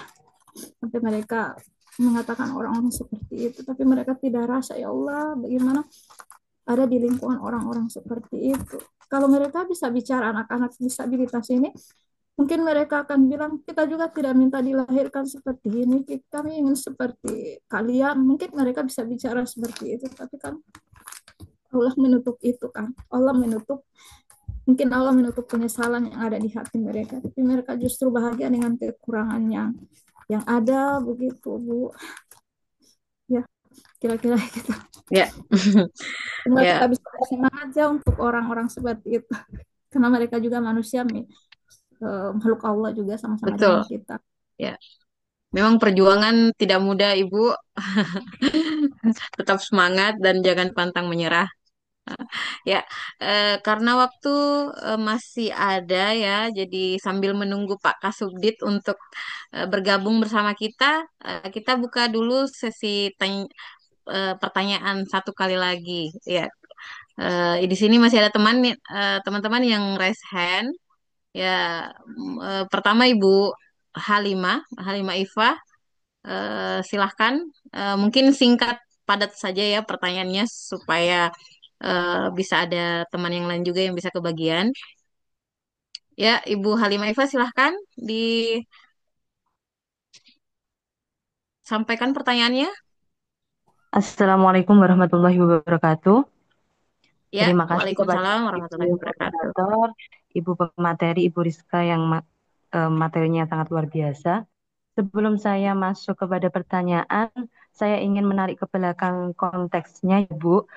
sampai mereka mengatakan orang-orang seperti itu, tapi mereka tidak rasa. Ya Allah, bagaimana ada di lingkungan orang-orang seperti itu. Kalau mereka bisa bicara anak-anak disabilitas ini, mungkin mereka akan bilang, kita juga tidak minta dilahirkan seperti ini, kami ingin seperti kalian. Mungkin mereka bisa bicara seperti itu, tapi kan Allah menutup itu kan. Mungkin Allah menutup penyesalan yang ada di hati mereka, tapi mereka justru bahagia dengan kekurangan yang ada begitu Bu. Ya, kira-kira gitu. Ya. Semoga kita Ya, bisa bersemangat ya untuk orang-orang seperti itu. Karena mereka juga manusia, makhluk Allah juga sama-sama dengan betul. kita. Ya, memang perjuangan tidak mudah, Ibu. Tetap semangat dan jangan pantang menyerah. Ya, karena waktu masih ada ya, jadi sambil menunggu Pak Kasubdit untuk bergabung bersama kita, kita buka dulu sesi pertanyaan satu kali lagi. Ya, di sini masih ada teman-teman yang raise hand. Ya, pertama Ibu Halimah, Halimah Ifa, silahkan. Mungkin singkat padat saja ya pertanyaannya supaya bisa ada teman yang lain juga yang bisa kebagian. Ya, Ibu Halimah Ifa silahkan disampaikan pertanyaannya. Assalamualaikum warahmatullahi wabarakatuh. Ya, Terima kasih kepada Waalaikumsalam Ibu warahmatullahi wabarakatuh. moderator, Ibu pemateri, Ibu Rizka yang materinya sangat luar biasa. Sebelum saya masuk kepada pertanyaan, saya ingin menarik ke belakang konteksnya, Ibu.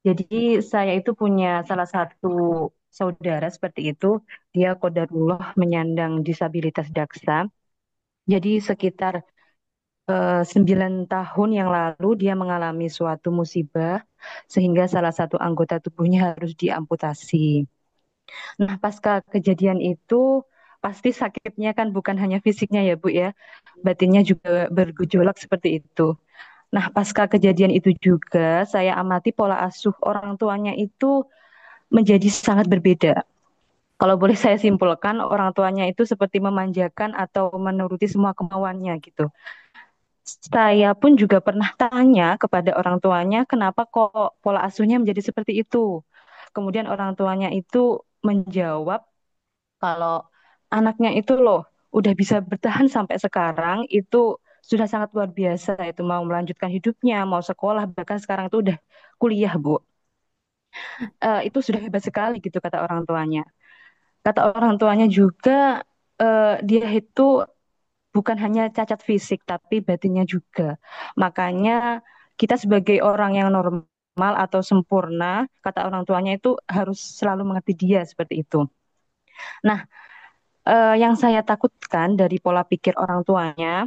Jadi saya itu punya salah satu saudara seperti itu. Dia qadarullah menyandang disabilitas daksa. Jadi sekitar 9 tahun yang lalu dia mengalami suatu musibah sehingga salah satu anggota tubuhnya harus diamputasi. Nah, pasca kejadian itu pasti sakitnya kan bukan hanya fisiknya ya Bu ya, batinnya juga bergejolak seperti itu. Nah, pasca kejadian itu juga saya amati pola asuh orang tuanya itu menjadi sangat berbeda. Kalau boleh saya simpulkan, orang tuanya itu seperti memanjakan atau menuruti semua kemauannya gitu. Saya pun juga pernah tanya kepada orang tuanya, kenapa kok pola asuhnya menjadi seperti itu. Kemudian orang tuanya itu menjawab kalau anaknya itu loh udah bisa bertahan sampai sekarang itu sudah sangat luar biasa itu mau melanjutkan hidupnya, mau sekolah bahkan sekarang itu udah kuliah, Bu. Itu sudah hebat sekali gitu kata orang tuanya. Kata orang tuanya juga dia itu bukan hanya cacat fisik tapi batinnya juga. Makanya kita sebagai orang yang normal atau sempurna, kata orang tuanya itu harus selalu mengerti dia seperti itu. Nah, yang saya takutkan dari pola pikir orang tuanya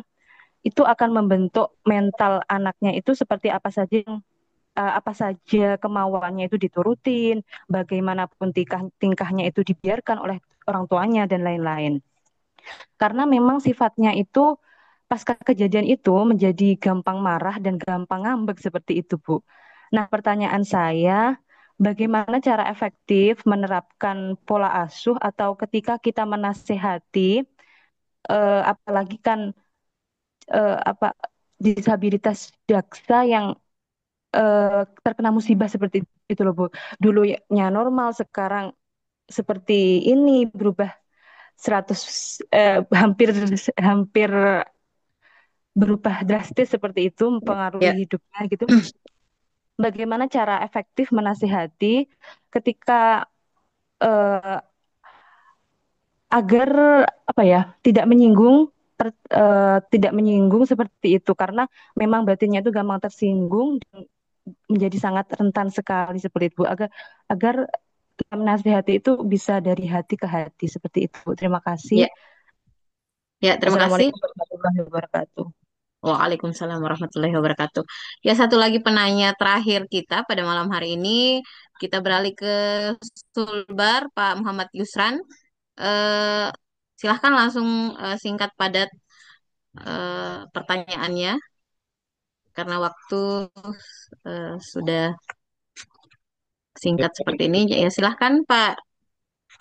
itu akan membentuk mental anaknya itu seperti apa saja kemauannya itu diturutin, bagaimanapun tingkahnya itu dibiarkan oleh orang tuanya dan lain-lain. Karena memang sifatnya itu pasca kejadian itu menjadi gampang marah dan gampang ngambek seperti itu, Bu. Nah, pertanyaan saya, bagaimana cara efektif menerapkan pola asuh atau ketika kita menasehati, apalagi kan apa disabilitas daksa yang terkena musibah seperti itu loh, Bu. Dulunya normal, sekarang seperti ini berubah 100 hampir hampir berubah drastis seperti itu mempengaruhi Ya, hidupnya gitu. Bagaimana cara efektif menasihati ketika eh, agar apa ya tidak menyinggung seperti itu karena memang batinnya itu gampang tersinggung dan menjadi sangat rentan sekali seperti itu agar agar menasihati itu bisa dari hati ke hati seperti itu. Terima kasih. ya, ya, terima kasih. Wassalamualaikum warahmatullahi wabarakatuh. Waalaikumsalam warahmatullahi wabarakatuh. Ya, satu lagi penanya terakhir kita pada malam hari ini. Kita beralih ke Sulbar, Pak Muhammad Yusran. Eh, Silahkan langsung singkat padat pertanyaannya, karena waktu sudah Ya, singkat seperti ini. Ya, silahkan Pak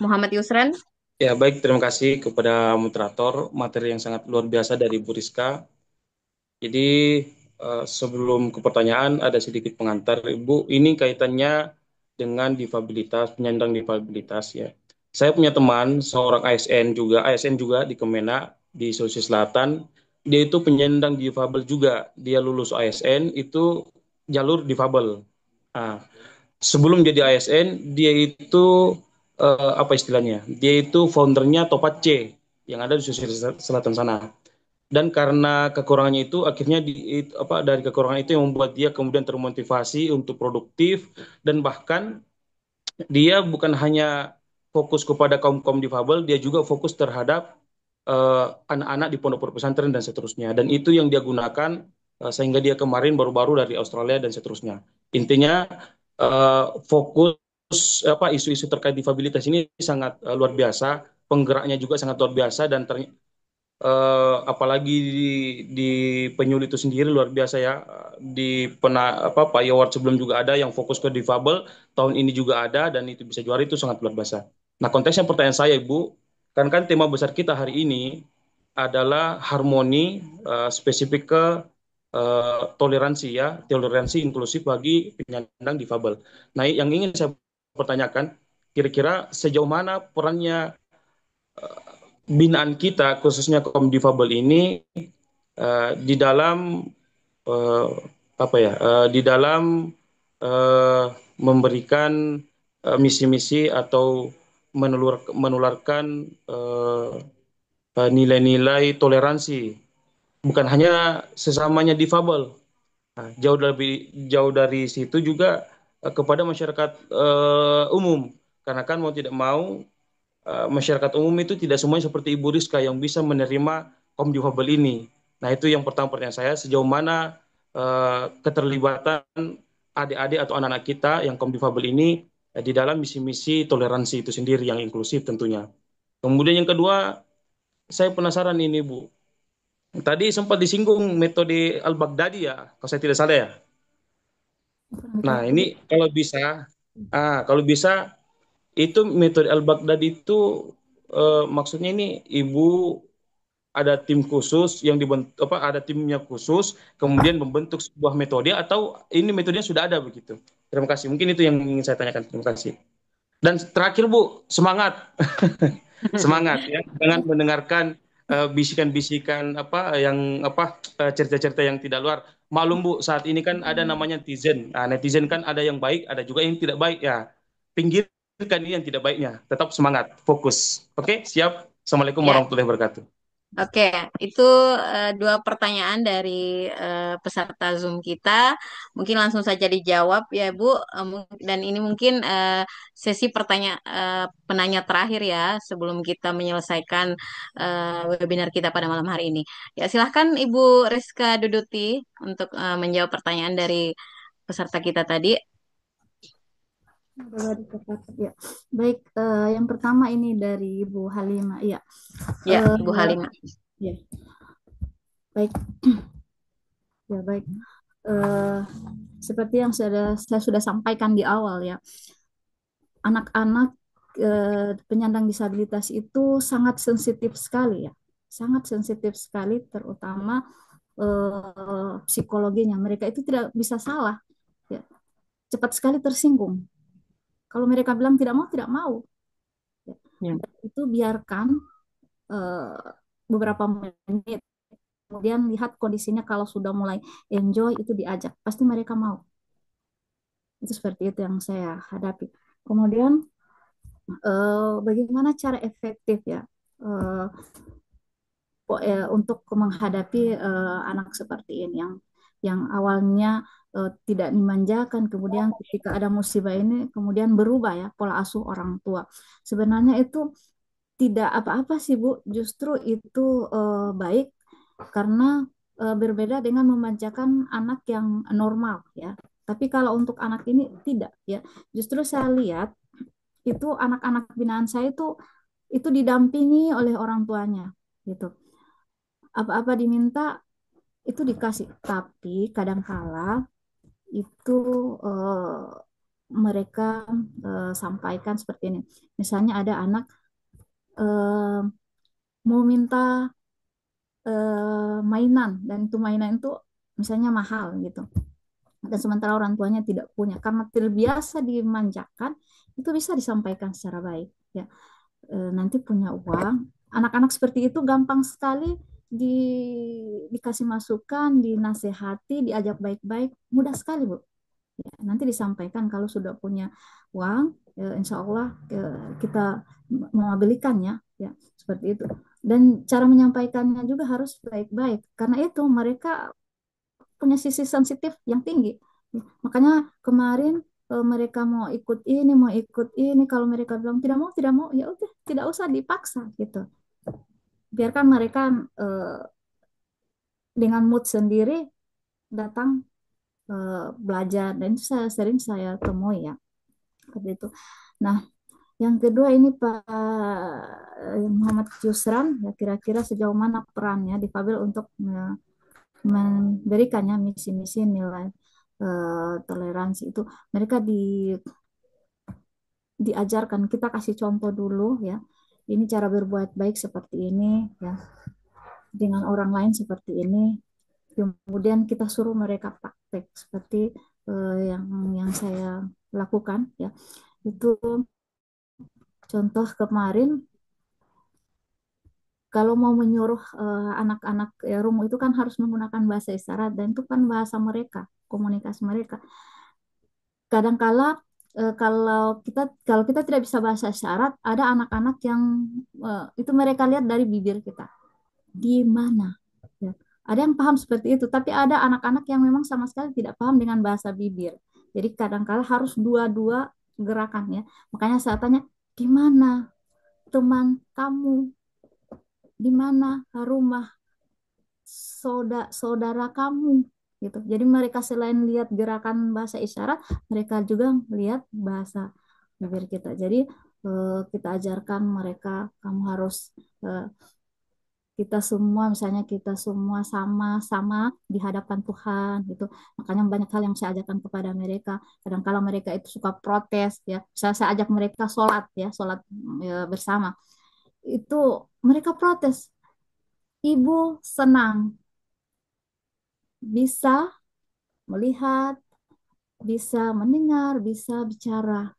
Muhammad Yusran. ya, baik, terima kasih kepada moderator materi yang sangat luar biasa dari Bu Rizka. Jadi sebelum ke pertanyaan ada sedikit pengantar Ibu. Ini kaitannya dengan difabilitas, penyandang difabilitas ya. Saya punya teman seorang ASN juga di Kemenak di Sulawesi Selatan. Dia itu penyandang difabel juga. Dia lulus ASN itu jalur difabel. Nah, sebelum jadi ASN dia itu apa istilahnya? Dia itu foundernya Topat C yang ada di Sulawesi Selatan sana. dan karena kekurangannya itu akhirnya dari kekurangan itu yang membuat dia kemudian termotivasi untuk produktif, dan bahkan dia bukan hanya fokus kepada kaum-kaum difabel, dia juga fokus terhadap anak-anak di pondok pesantren dan seterusnya. Dan itu yang dia gunakan sehingga dia kemarin baru-baru dari Australia dan seterusnya. Intinya fokus isu-isu terkait difabilitas ini sangat luar biasa, penggeraknya juga sangat luar biasa, dan apalagi di Penyul itu sendiri luar biasa ya. Di Pak Yoward sebelum juga ada yang fokus ke difabel, tahun ini juga ada, dan itu bisa juara, itu sangat luar biasa. Nah, konteksnya pertanyaan saya Ibu, kan tema besar kita hari ini adalah harmoni, spesifik ke toleransi ya, toleransi inklusif bagi penyandang difabel. Nah, yang ingin saya pertanyakan, kira-kira sejauh mana perannya binaan kita khususnya kaum difabel ini di dalam eh, di dalam eh, memberikan misi-misi atau menularkan nilai-nilai toleransi, bukan hanya sesamanya difabel. Nah, jauh dari situ juga kepada masyarakat umum, karena kan mau tidak mau masyarakat umum itu tidak semuanya seperti Ibu Rizka yang bisa menerima kaum difabel ini. Nah, itu yang pertama pertanyaan saya, sejauh mana keterlibatan adik-adik atau anak-anak kita yang kaum difabel ini di dalam misi-misi toleransi itu sendiri yang inklusif tentunya. Kemudian yang kedua, saya penasaran ini Bu. Tadi sempat disinggung metode Al-Baghdadi ya, kalau saya tidak salah ya. Nah, ini kalau bisa itu metode Al-Baghdadi itu maksudnya ini Ibu ada tim khusus yang dibentuk, ada timnya khusus kemudian membentuk sebuah metode, atau ini metodenya sudah ada begitu? Terima kasih. Mungkin itu yang ingin saya tanyakan. Terima kasih. Dan terakhir Bu, semangat. Semangat ya. Jangan mendengarkan bisikan-bisikan cerita-cerita yang tidak luar. Malum Bu, saat ini kan ada namanya netizen. Nah, netizen kan ada yang baik, ada juga yang tidak baik ya. Pinggirkan ini yang tidak baiknya. Tetap semangat, fokus. Oke, siap. Assalamualaikum Ya, warahmatullahi wabarakatuh. oke. Itu dua pertanyaan dari peserta Zoom kita. Mungkin langsung saja dijawab ya, Bu. Dan ini mungkin sesi penanya terakhir ya, sebelum kita menyelesaikan webinar kita pada malam hari ini. Ya, silahkan Ibu Rizka Duduti untuk menjawab pertanyaan dari peserta kita tadi. Ya. Baik, yang pertama ini dari Ibu Halimah. Ya, Ya, Ibu Halimah. Ya, baik. Ya, baik. Seperti yang saya sudah sampaikan di awal ya, anak-anak penyandang disabilitas itu sangat sensitif sekali ya, sangat sensitif sekali, terutama psikologinya. Mereka itu tidak bisa salah, ya. Cepat sekali tersinggung. Kalau mereka bilang tidak mau, tidak mau. Ya. Ya. Itu biarkan beberapa menit, kemudian lihat kondisinya. Kalau sudah mulai enjoy, itu diajak, pasti mereka mau. Itu seperti itu yang saya hadapi. Kemudian bagaimana cara efektif ya untuk menghadapi anak seperti ini yang awalnya tidak dimanjakan, kemudian ketika ada musibah ini kemudian berubah ya pola asuh orang tua. Sebenarnya itu tidak apa-apa sih Bu, justru itu baik, karena berbeda dengan memanjakan anak yang normal ya. Tapi kalau untuk anak ini tidak ya. Justru saya lihat itu anak-anak binaan saya itu didampingi oleh orang tuanya gitu. Apa-apa diminta itu dikasih. Tapi kadangkala itu mereka sampaikan seperti ini. Misalnya ada anak mau minta mainan, dan itu mainan itu misalnya mahal gitu. Dan sementara orang tuanya tidak punya, karena terbiasa dimanjakan, itu bisa disampaikan secara baik ya. Nanti punya uang, anak-anak seperti itu gampang sekali di, dikasih masukan, dinasehati, diajak baik-baik, mudah sekali Bu ya. Nanti disampaikan kalau sudah punya uang, insya Allah kita mengabelikannya ya, seperti itu. Dan cara menyampaikannya juga harus baik-baik. Karena itu mereka punya sisi sensitif yang tinggi. Makanya kemarin mereka mau ikut ini, kalau mereka bilang tidak mau, ya udah, tidak usah dipaksa gitu. Biarkan mereka eh, dengan mood sendiri datang belajar, dan itu sering saya temui ya seperti itu. Nah, yang kedua ini Pak Muhammad Yusran, ya kira-kira sejauh mana perannya difabel untuk memberikannya misi-misi nilai toleransi itu. Mereka diajarkan, kita kasih contoh dulu ya. Ini cara berbuat baik seperti ini ya, dengan orang lain seperti ini. Kemudian kita suruh mereka praktek seperti yang saya lakukan ya. Itu contoh kemarin, kalau mau menyuruh anak-anak Romo itu kan harus menggunakan bahasa isyarat, dan itu kan bahasa mereka, komunikasi mereka. Kadangkala kalau kita tidak bisa bahasa isyarat, ada anak-anak yang itu mereka lihat dari bibir kita. Di mana? Ya. Ada yang paham seperti itu, tapi ada anak-anak yang memang sama sekali tidak paham dengan bahasa bibir. Jadi kadangkala harus dua-dua gerakannya. Makanya saya tanya, di mana teman kamu? Di mana rumah saudara kamu? Gitu. Jadi mereka selain lihat gerakan bahasa isyarat, mereka juga lihat bahasa bibir kita. Jadi kita ajarkan mereka, kamu harus eh, kita semua, misalnya kita semua sama-sama di hadapan Tuhan gitu. Makanya banyak hal yang saya ajarkan kepada mereka. Kadang kala mereka itu suka protes ya. Saya ajak mereka sholat ya, sholat bersama. Itu mereka protes. Ibu senang bisa melihat, bisa mendengar, bisa bicara.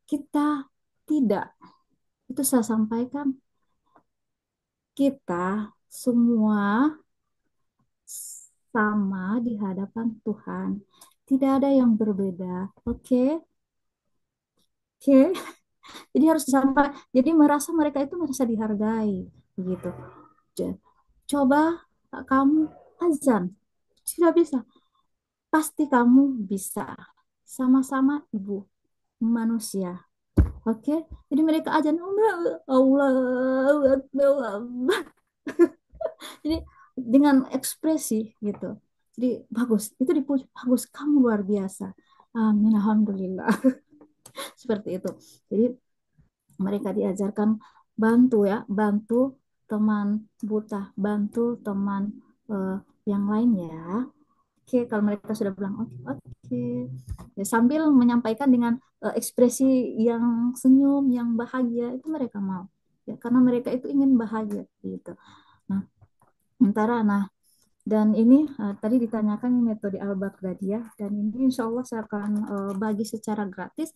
Kita tidak. Itu saya sampaikan. Kita semua sama di hadapan Tuhan. Tidak ada yang berbeda. Oke? Oke. Jadi harus sampai, jadi mereka itu merasa dihargai begitu. Coba kamu azan. Tidak bisa. Pasti kamu bisa. Sama-sama ibu manusia. Oke? Jadi mereka azan Allah Akbar. Jadi dengan ekspresi gitu. Jadi bagus, itu dipuji, bagus, kamu luar biasa. Amin, alhamdulillah. Seperti itu. Jadi mereka diajarkan bantu ya, bantu teman buta, bantu teman eh, yang lain ya. Oke, kalau mereka sudah bilang oke, oke. Ya, sambil menyampaikan dengan ekspresi yang senyum, yang bahagia, itu mereka mau. Ya, karena mereka itu ingin bahagia gitu. Nah, sementara dan ini tadi ditanyakan metode Al-Baghdadiyah, dan ini insya Allah saya akan bagi secara gratis,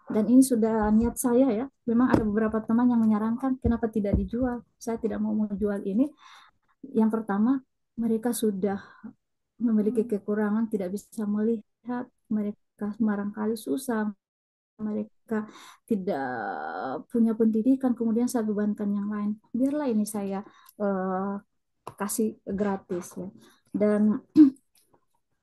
dan ini sudah niat saya ya. Memang ada beberapa teman yang menyarankan kenapa tidak dijual. Saya tidak mau menjual ini. Yang pertama, mereka sudah memiliki kekurangan, tidak bisa melihat, mereka barangkali susah, mereka tidak punya pendidikan, kemudian saya bebankan yang lain. Biarlah ini saya eh, kasih gratis ya. Dan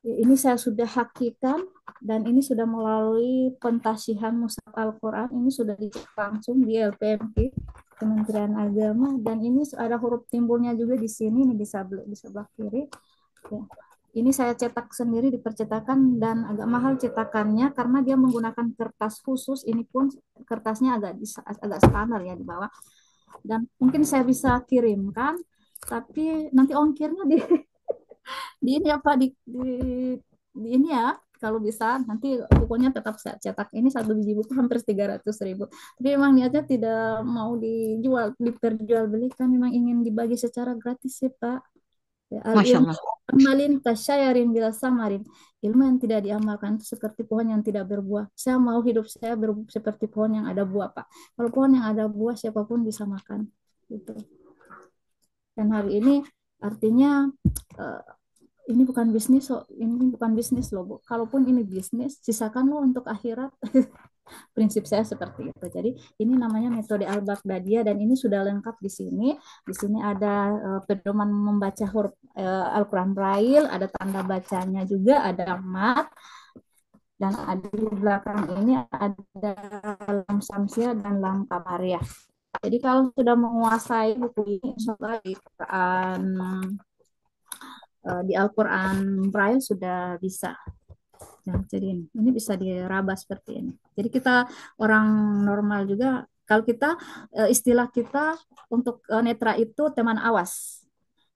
ini saya sudah hakikan, dan ini sudah melalui pentasihan Mushaf Al-Quran, ini sudah dicek langsung di LPMP Kementerian Agama, dan ini ada huruf timbulnya juga di sini, ini di sebelah kiri ya. Ini saya cetak sendiri di percetakan, dan agak mahal cetakannya karena dia menggunakan kertas khusus. Ini pun kertasnya agak standar ya di bawah, dan mungkin saya bisa kirimkan, tapi nanti ongkirnya di ini apa di ini ya, kalau bisa nanti bukunya tetap saya cetak. Ini satu biji buku hampir 300.000, tapi memang niatnya tidak mau dijual, diperjualbelikan, memang ingin dibagi secara gratis sih Pak ya. Al Masya ilmu Allah. amalin kasyarin bila samarin, ilmu yang tidak diamalkan itu seperti pohon yang tidak berbuah. Saya mau hidup saya seperti pohon yang ada buah Pak. Kalau pohon yang ada buah, siapapun bisa makan gitu. Dan hari ini artinya eh, ini bukan bisnis, ini bukan bisnis loh Bu. Kalaupun ini bisnis, sisakan loh untuk akhirat. Prinsip saya seperti itu. Jadi ini namanya metode Al-Baghdadiyah dan ini sudah lengkap di sini. Di sini ada pedoman membaca huruf Al-Quran Braille, ada tanda bacanya juga, ada mat, dan ada di belakang ini ada lam samsiah dan lam kamariah. Jadi kalau sudah menguasai buku ini, insya Allah di Al-Quran Braille sudah bisa. Nah, jadi ini bisa diraba seperti ini. Jadi kita orang normal juga, kalau kita istilah kita untuk netra itu teman awas.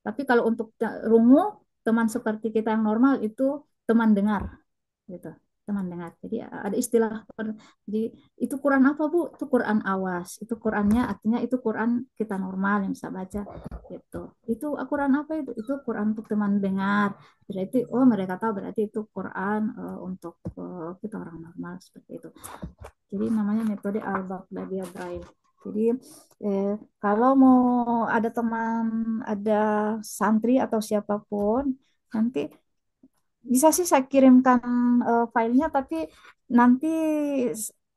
Tapi kalau untuk rungu, teman seperti kita yang normal itu teman dengar, gitu. Teman dengar. Jadi ada istilah. Jadi itu Quran apa Bu? Itu Quran awas. Itu Qurannya artinya itu Quran kita normal yang bisa baca, gitu. Itu Quran apa itu? Itu Quran untuk teman dengar. Berarti oh mereka tahu berarti itu Quran untuk kita orang normal seperti itu. Jadi namanya metode Al-Baghdadiyah Braille. Jadi kalau mau ada teman, ada santri atau siapapun, nanti bisa sih saya kirimkan filenya, tapi nanti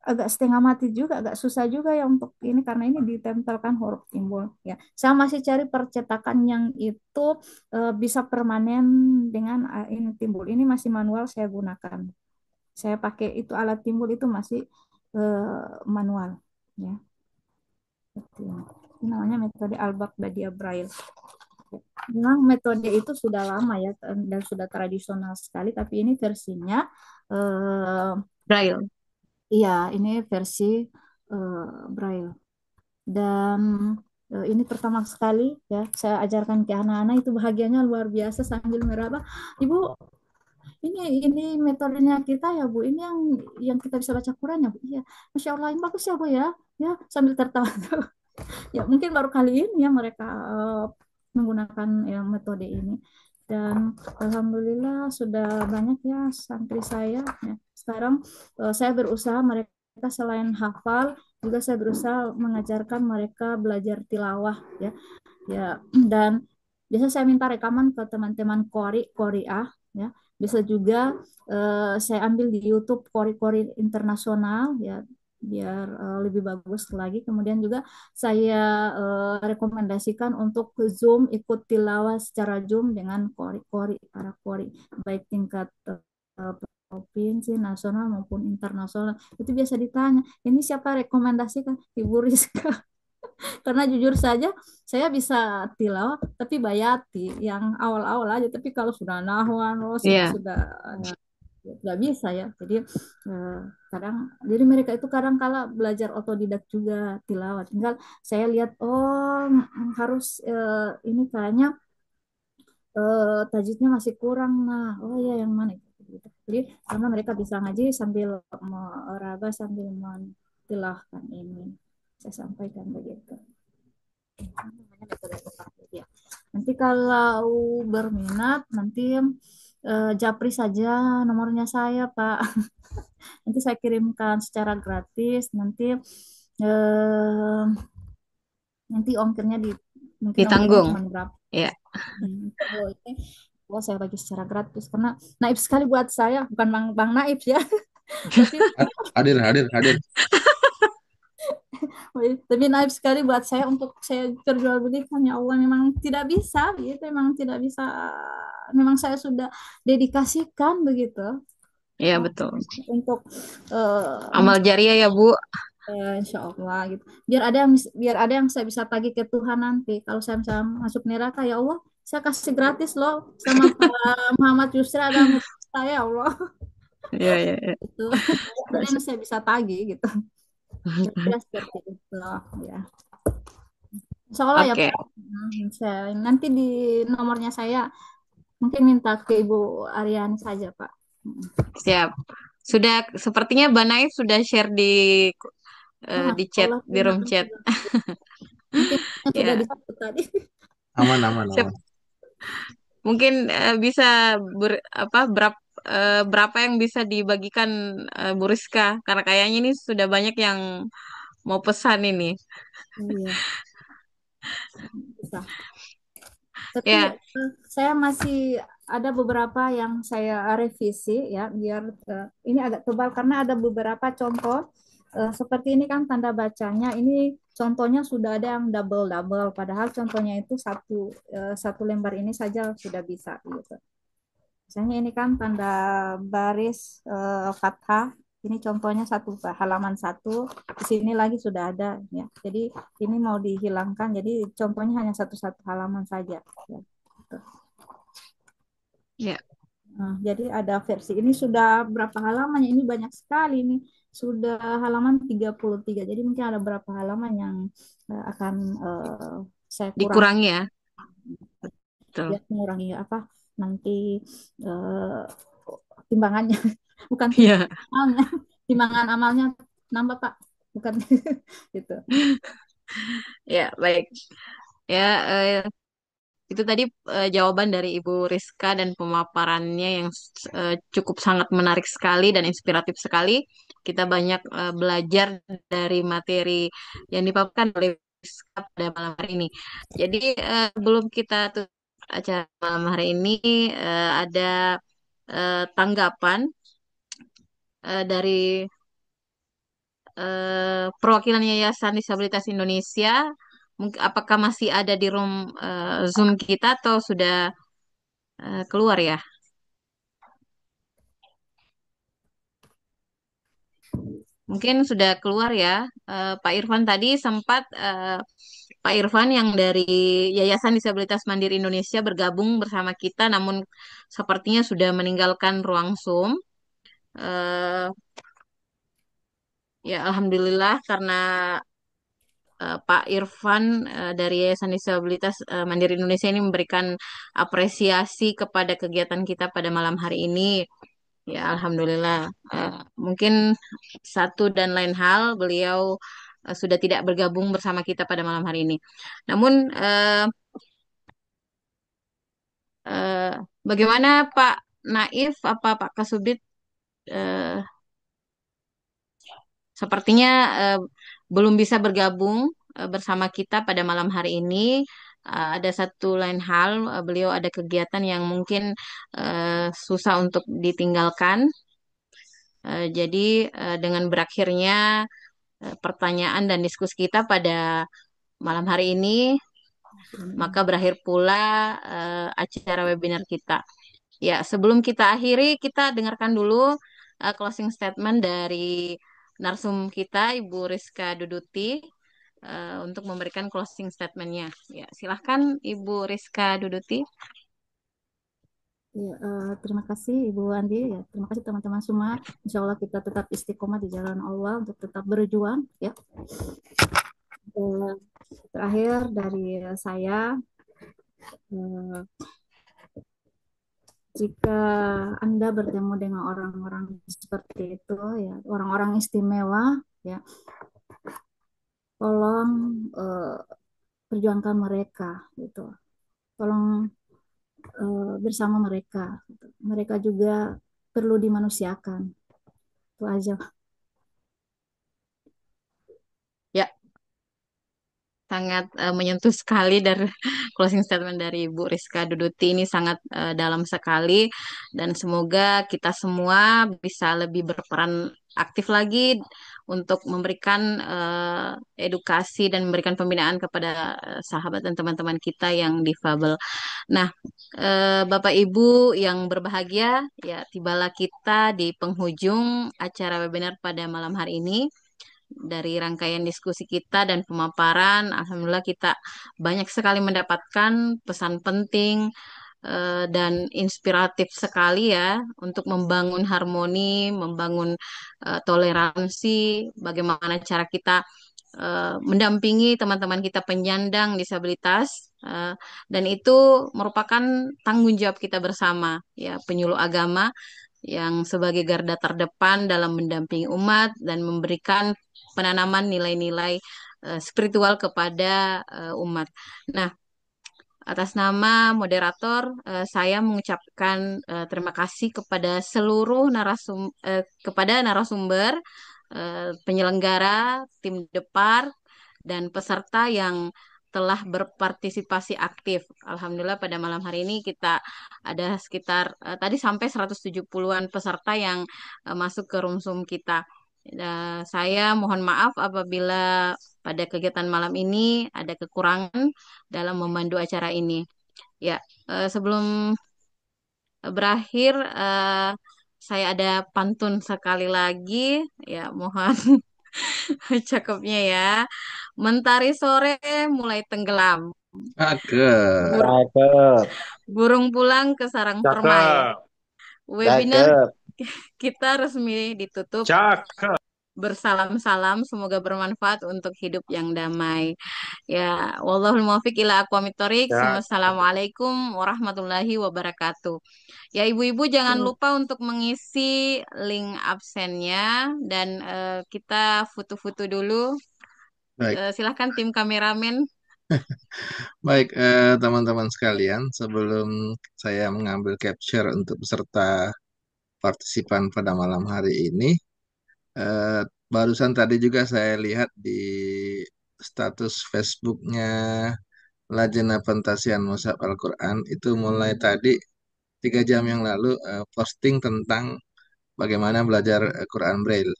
agak setengah mati juga, agak susah juga ya untuk ini karena ini ditempelkan huruf timbul ya. Saya masih cari percetakan yang itu bisa permanen dengan ini timbul. Ini masih manual saya gunakan. Saya pakai itu alat timbul itu masih manual ya. Ini namanya metode Al-Baghdadiyah Braille. Memang metode itu sudah lama ya dan sudah tradisional sekali, tapi ini versinya Braille. iya, ini versi Braille. Dan ini pertama sekali ya saya ajarkan ke anak-anak, itu bahagianya luar biasa sambil meraba, Ibu, ini metodenya kita ya Bu, ini yang kita bisa baca Quran ya Bu. Iya, Masya Allah, yang bagus ya Bu ya. Ya, sambil tertawa. Ya mungkin baru kali ini ya mereka menggunakan ya, metode ini, dan alhamdulillah sudah banyak ya santri saya ya. Sekarang saya berusaha mereka selain hafal juga saya berusaha mengajarkan mereka belajar tilawah ya ya. Dan biasa saya minta rekaman ke teman-teman Qori'ah ya. Bisa juga saya ambil di YouTube Qori internasional ya biar lebih bagus lagi. Kemudian juga saya rekomendasikan untuk Zoom, ikut tilawah secara Zoom dengan para Qori baik tingkat provinsi, nasional maupun internasional. Itu biasa ditanya, ini siapa rekomendasikan? Ibu Rizka. Karena jujur saja saya bisa tilawah tapi bayati yang awal-awal aja, tapi kalau sudah nahwan sudah nggak bisa ya. Jadi kadang jadi mereka itu kadang kala belajar otodidak juga tilawah, tinggal saya lihat oh harus ini kayaknya tajwidnya masih kurang, nah oh ya yang mana gitu. Jadi karena mereka bisa ngaji sambil meraba sambil mentilahkan ini, saya sampaikan begitu. Nanti kalau berminat nanti japri saja nomornya saya Pak. Nanti saya kirimkan secara gratis. Nanti ongkirnya mungkin ditanggung. cuma berapa? Ya. Oh, saya bagi secara gratis karena naif sekali buat saya, bukan Bang Naif ya. Hadir. Tapi naif sekali buat saya untuk saya perjualbelikan, ya Allah, memang tidak bisa gitu, memang tidak bisa, memang saya sudah dedikasikan begitu. Iya betul. Untuk amal jariah ya Bu. Insya Allah gitu. Biar ada yang saya bisa tagih ke Tuhan nanti. Kalau saya bisa masuk neraka, ya Allah, saya kasih gratis loh sama Pak Muhammad Yusra dan saya, ya Allah. Iya. Itu yang saya bisa tagih gitu. Kira seperti itu ya. Soalnya ya Pak, nanti di nomornya saya mungkin minta ke Ibu Aryani saja Pak. Siap. Sudah sepertinya Mbak Naif sudah share di chat, di room chat. Mungkin sudah disebut tadi. Aman. Mungkin bisa berapa yang bisa dibagikan Bu Rizka, karena kayaknya ini sudah banyak yang mau pesan ini. Iya. Bisa. Tapi saya masih ada beberapa yang saya revisi ya, biar ini agak tebal karena ada beberapa contoh seperti ini kan tanda bacanya. Ini contohnya sudah ada yang double-double, padahal contohnya itu satu lembar ini saja sudah bisa gitu. Misalnya ini kan tanda baris fathah. Ini contohnya halaman satu. Di sini lagi sudah ada ya. Jadi ini mau dihilangkan. Jadi contohnya hanya satu halaman saja. Ya. Gitu. Ya. Nah, jadi ada versi ini sudah berapa halamannya? Ini banyak sekali nih. Sudah halaman 33. Jadi mungkin ada berapa halaman yang akan saya kurangi. Dikurangi ya. Betul. Ya, mengurangi apa? Nanti timbangannya bukan Iya. amalnya. Timbangan amalnya nambah, Pak. Bukan gitu. Ya, baik. Ya, itu tadi jawaban dari Ibu Rizka dan pemaparannya yang cukup sangat menarik sekali dan inspiratif sekali. Kita banyak belajar dari materi yang dipaparkan oleh Rizka pada malam hari ini. Jadi sebelum kita tutup acara malam hari ini, ada tanggapan dari perwakilan Yayasan Disabilitas Indonesia. Apakah masih ada di room Zoom kita atau sudah keluar ya? Mungkin sudah keluar ya. Pak Irfan tadi sempat Pak Irfan yang dari Yayasan Disabilitas Mandiri Indonesia bergabung bersama kita, namun sepertinya sudah meninggalkan ruang Zoom. Eh, ya, Alhamdulillah karena Pak Irfan dari Yayasan Disabilitas Mandiri Indonesia ini memberikan apresiasi kepada kegiatan kita pada malam hari ini. Ya, Alhamdulillah. Mungkin satu dan lain hal, beliau sudah tidak bergabung bersama kita pada malam hari ini. Namun, eh, bagaimana Pak Naif, apa Pak Kasubdit? eh, Sepertinya eh, belum bisa bergabung bersama kita pada malam hari ini. Ada satu lain hal, beliau ada kegiatan yang mungkin susah untuk ditinggalkan. Jadi, dengan berakhirnya pertanyaan dan diskusi kita pada malam hari ini, maka berakhir pula acara webinar kita. Ya, sebelum kita akhiri, kita dengarkan dulu closing statement dari narsum kita, Ibu Rizka Duduti, untuk memberikan closing statementnya. Ya, silahkan Ibu Rizka Duduti. Ya, terima kasih Ibu Andi. Ya, terima kasih teman-teman semua. Insya Allah kita tetap istiqomah di jalan Allah untuk tetap berjuang. Ya. Terakhir dari saya, jika Anda bertemu dengan orang-orang seperti itu, ya orang-orang istimewa, ya tolong perjuangkan mereka, gitu. Tolong bersama mereka. Gitu. Mereka juga perlu dimanusiakan. Itu aja. Ya, sangat menyentuh sekali dari closing statement dari Ibu Rizka Duduti ini sangat dalam sekali dan semoga kita semua bisa lebih berperan aktif lagi untuk memberikan edukasi dan memberikan pembinaan kepada sahabat dan teman-teman kita yang difabel. Nah, Bapak Ibu yang berbahagia, ya tibalah kita di penghujung acara webinar pada malam hari ini. Dari rangkaian diskusi kita dan pemaparan, alhamdulillah kita banyak sekali mendapatkan pesan penting dan inspiratif sekali ya untuk membangun harmoni, membangun toleransi, bagaimana cara kita mendampingi teman-teman kita penyandang disabilitas dan itu merupakan tanggung jawab kita bersama ya penyuluh agama yang sebagai garda terdepan dalam mendampingi umat dan memberikan penanaman nilai-nilai spiritual kepada umat. Nah, atas nama moderator, saya mengucapkan terima kasih kepada seluruh kepada narasumber, penyelenggara, tim Depar, dan peserta yang telah berpartisipasi aktif. Alhamdulillah pada malam hari ini kita ada sekitar tadi sampai 170-an peserta yang masuk ke room Zoom kita. Saya mohon maaf apabila pada kegiatan malam ini ada kekurangan dalam memandu acara ini. Ya, sebelum berakhir, saya ada pantun sekali lagi. Ya, mohon cakepnya ya. Mentari sore mulai tenggelam. Cakep. Bur- Cakep. burung pulang ke sarang permai. Cakep. Webinar Cakep. kita resmi ditutup. Cakep. Bersalam-salam, semoga bermanfaat untuk hidup yang damai. Ya, wallahul muwaffiq ila aqwamit thoriq. Cakep. Wassalamualaikum warahmatullahi wabarakatuh. Ya, ibu-ibu jangan lupa untuk mengisi link absennya dan kita foto-foto dulu. Baik, Silahkan tim kameramen. baik teman-teman sekalian, sebelum saya mengambil capture untuk peserta partisipan pada malam hari ini, eh, barusan tadi juga saya lihat di status Facebooknya Lajnah Pentasian Mushaf Al-Quran itu mulai tadi 3 jam yang lalu posting tentang bagaimana belajar Quran Braille.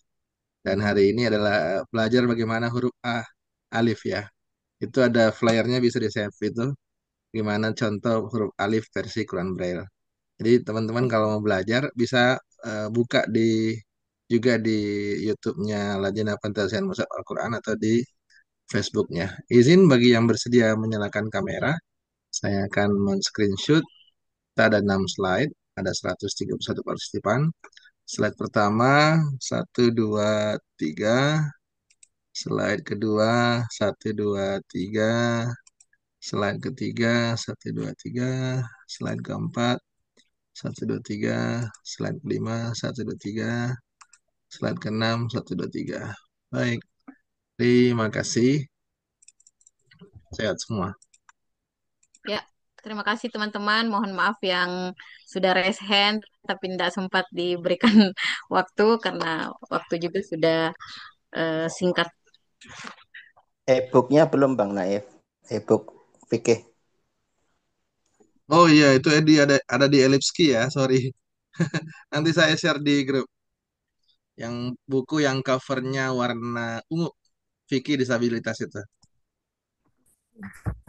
Dan hari ini adalah belajar bagaimana huruf A, alif ya. Itu ada flyernya bisa di-save itu. Gimana contoh huruf alif versi Quran Braille. Jadi teman-teman kalau mau belajar bisa buka juga di YouTube-nya Lajnah Pentasian Mushaf Al-Quran atau di Facebook-nya. Izin bagi yang bersedia menyalakan kamera, saya akan men-screenshot. Kita ada 6 slide, ada 131 partisipan. Slide pertama, 1, 2, 3. Slide kedua, 1, 2, 3. Slide ketiga, 1, 2, 3. Slide keempat, 1, 2, 3. Slide kelima, 1, 2, 3. Slide keenam, 1, 2, 3. Baik, terima kasih. Sehat semua. Ya, terima kasih teman-teman. Mohon maaf yang sudah raise hand tapi tidak sempat diberikan waktu karena waktu juga sudah singkat. E-booknya belum Bang Naif. E-book fikih. Oh iya, itu Edi ada di Elipski ya, sorry. Nanti saya share di grup. Yang buku yang covernya warna ungu, Vicky disabilitas itu.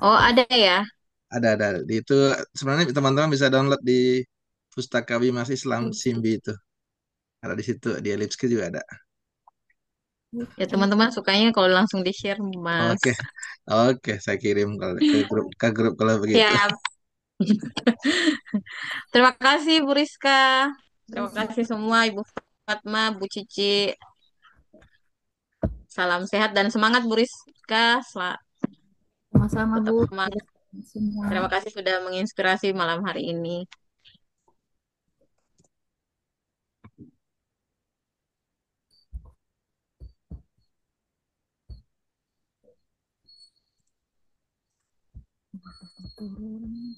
Oh, ada ya? Ada. Itu sebenarnya teman-teman bisa download di Pustaka Bimas Islam Simbi itu. Ada di situ, di Elipski juga ada. Ya, teman-teman sukanya kalau langsung di-share, Mas. Oke, oke, saya kirim kalau ke grup kalau begitu. Siap. Terima kasih Bu Rizka. Terima kasih semua Ibu Fatma, Bu Cici. Salam sehat dan semangat Bu Rizka. Sama-sama Tetap Bu. semangat. Semua. Terima kasih sudah menginspirasi malam hari ini. Turun.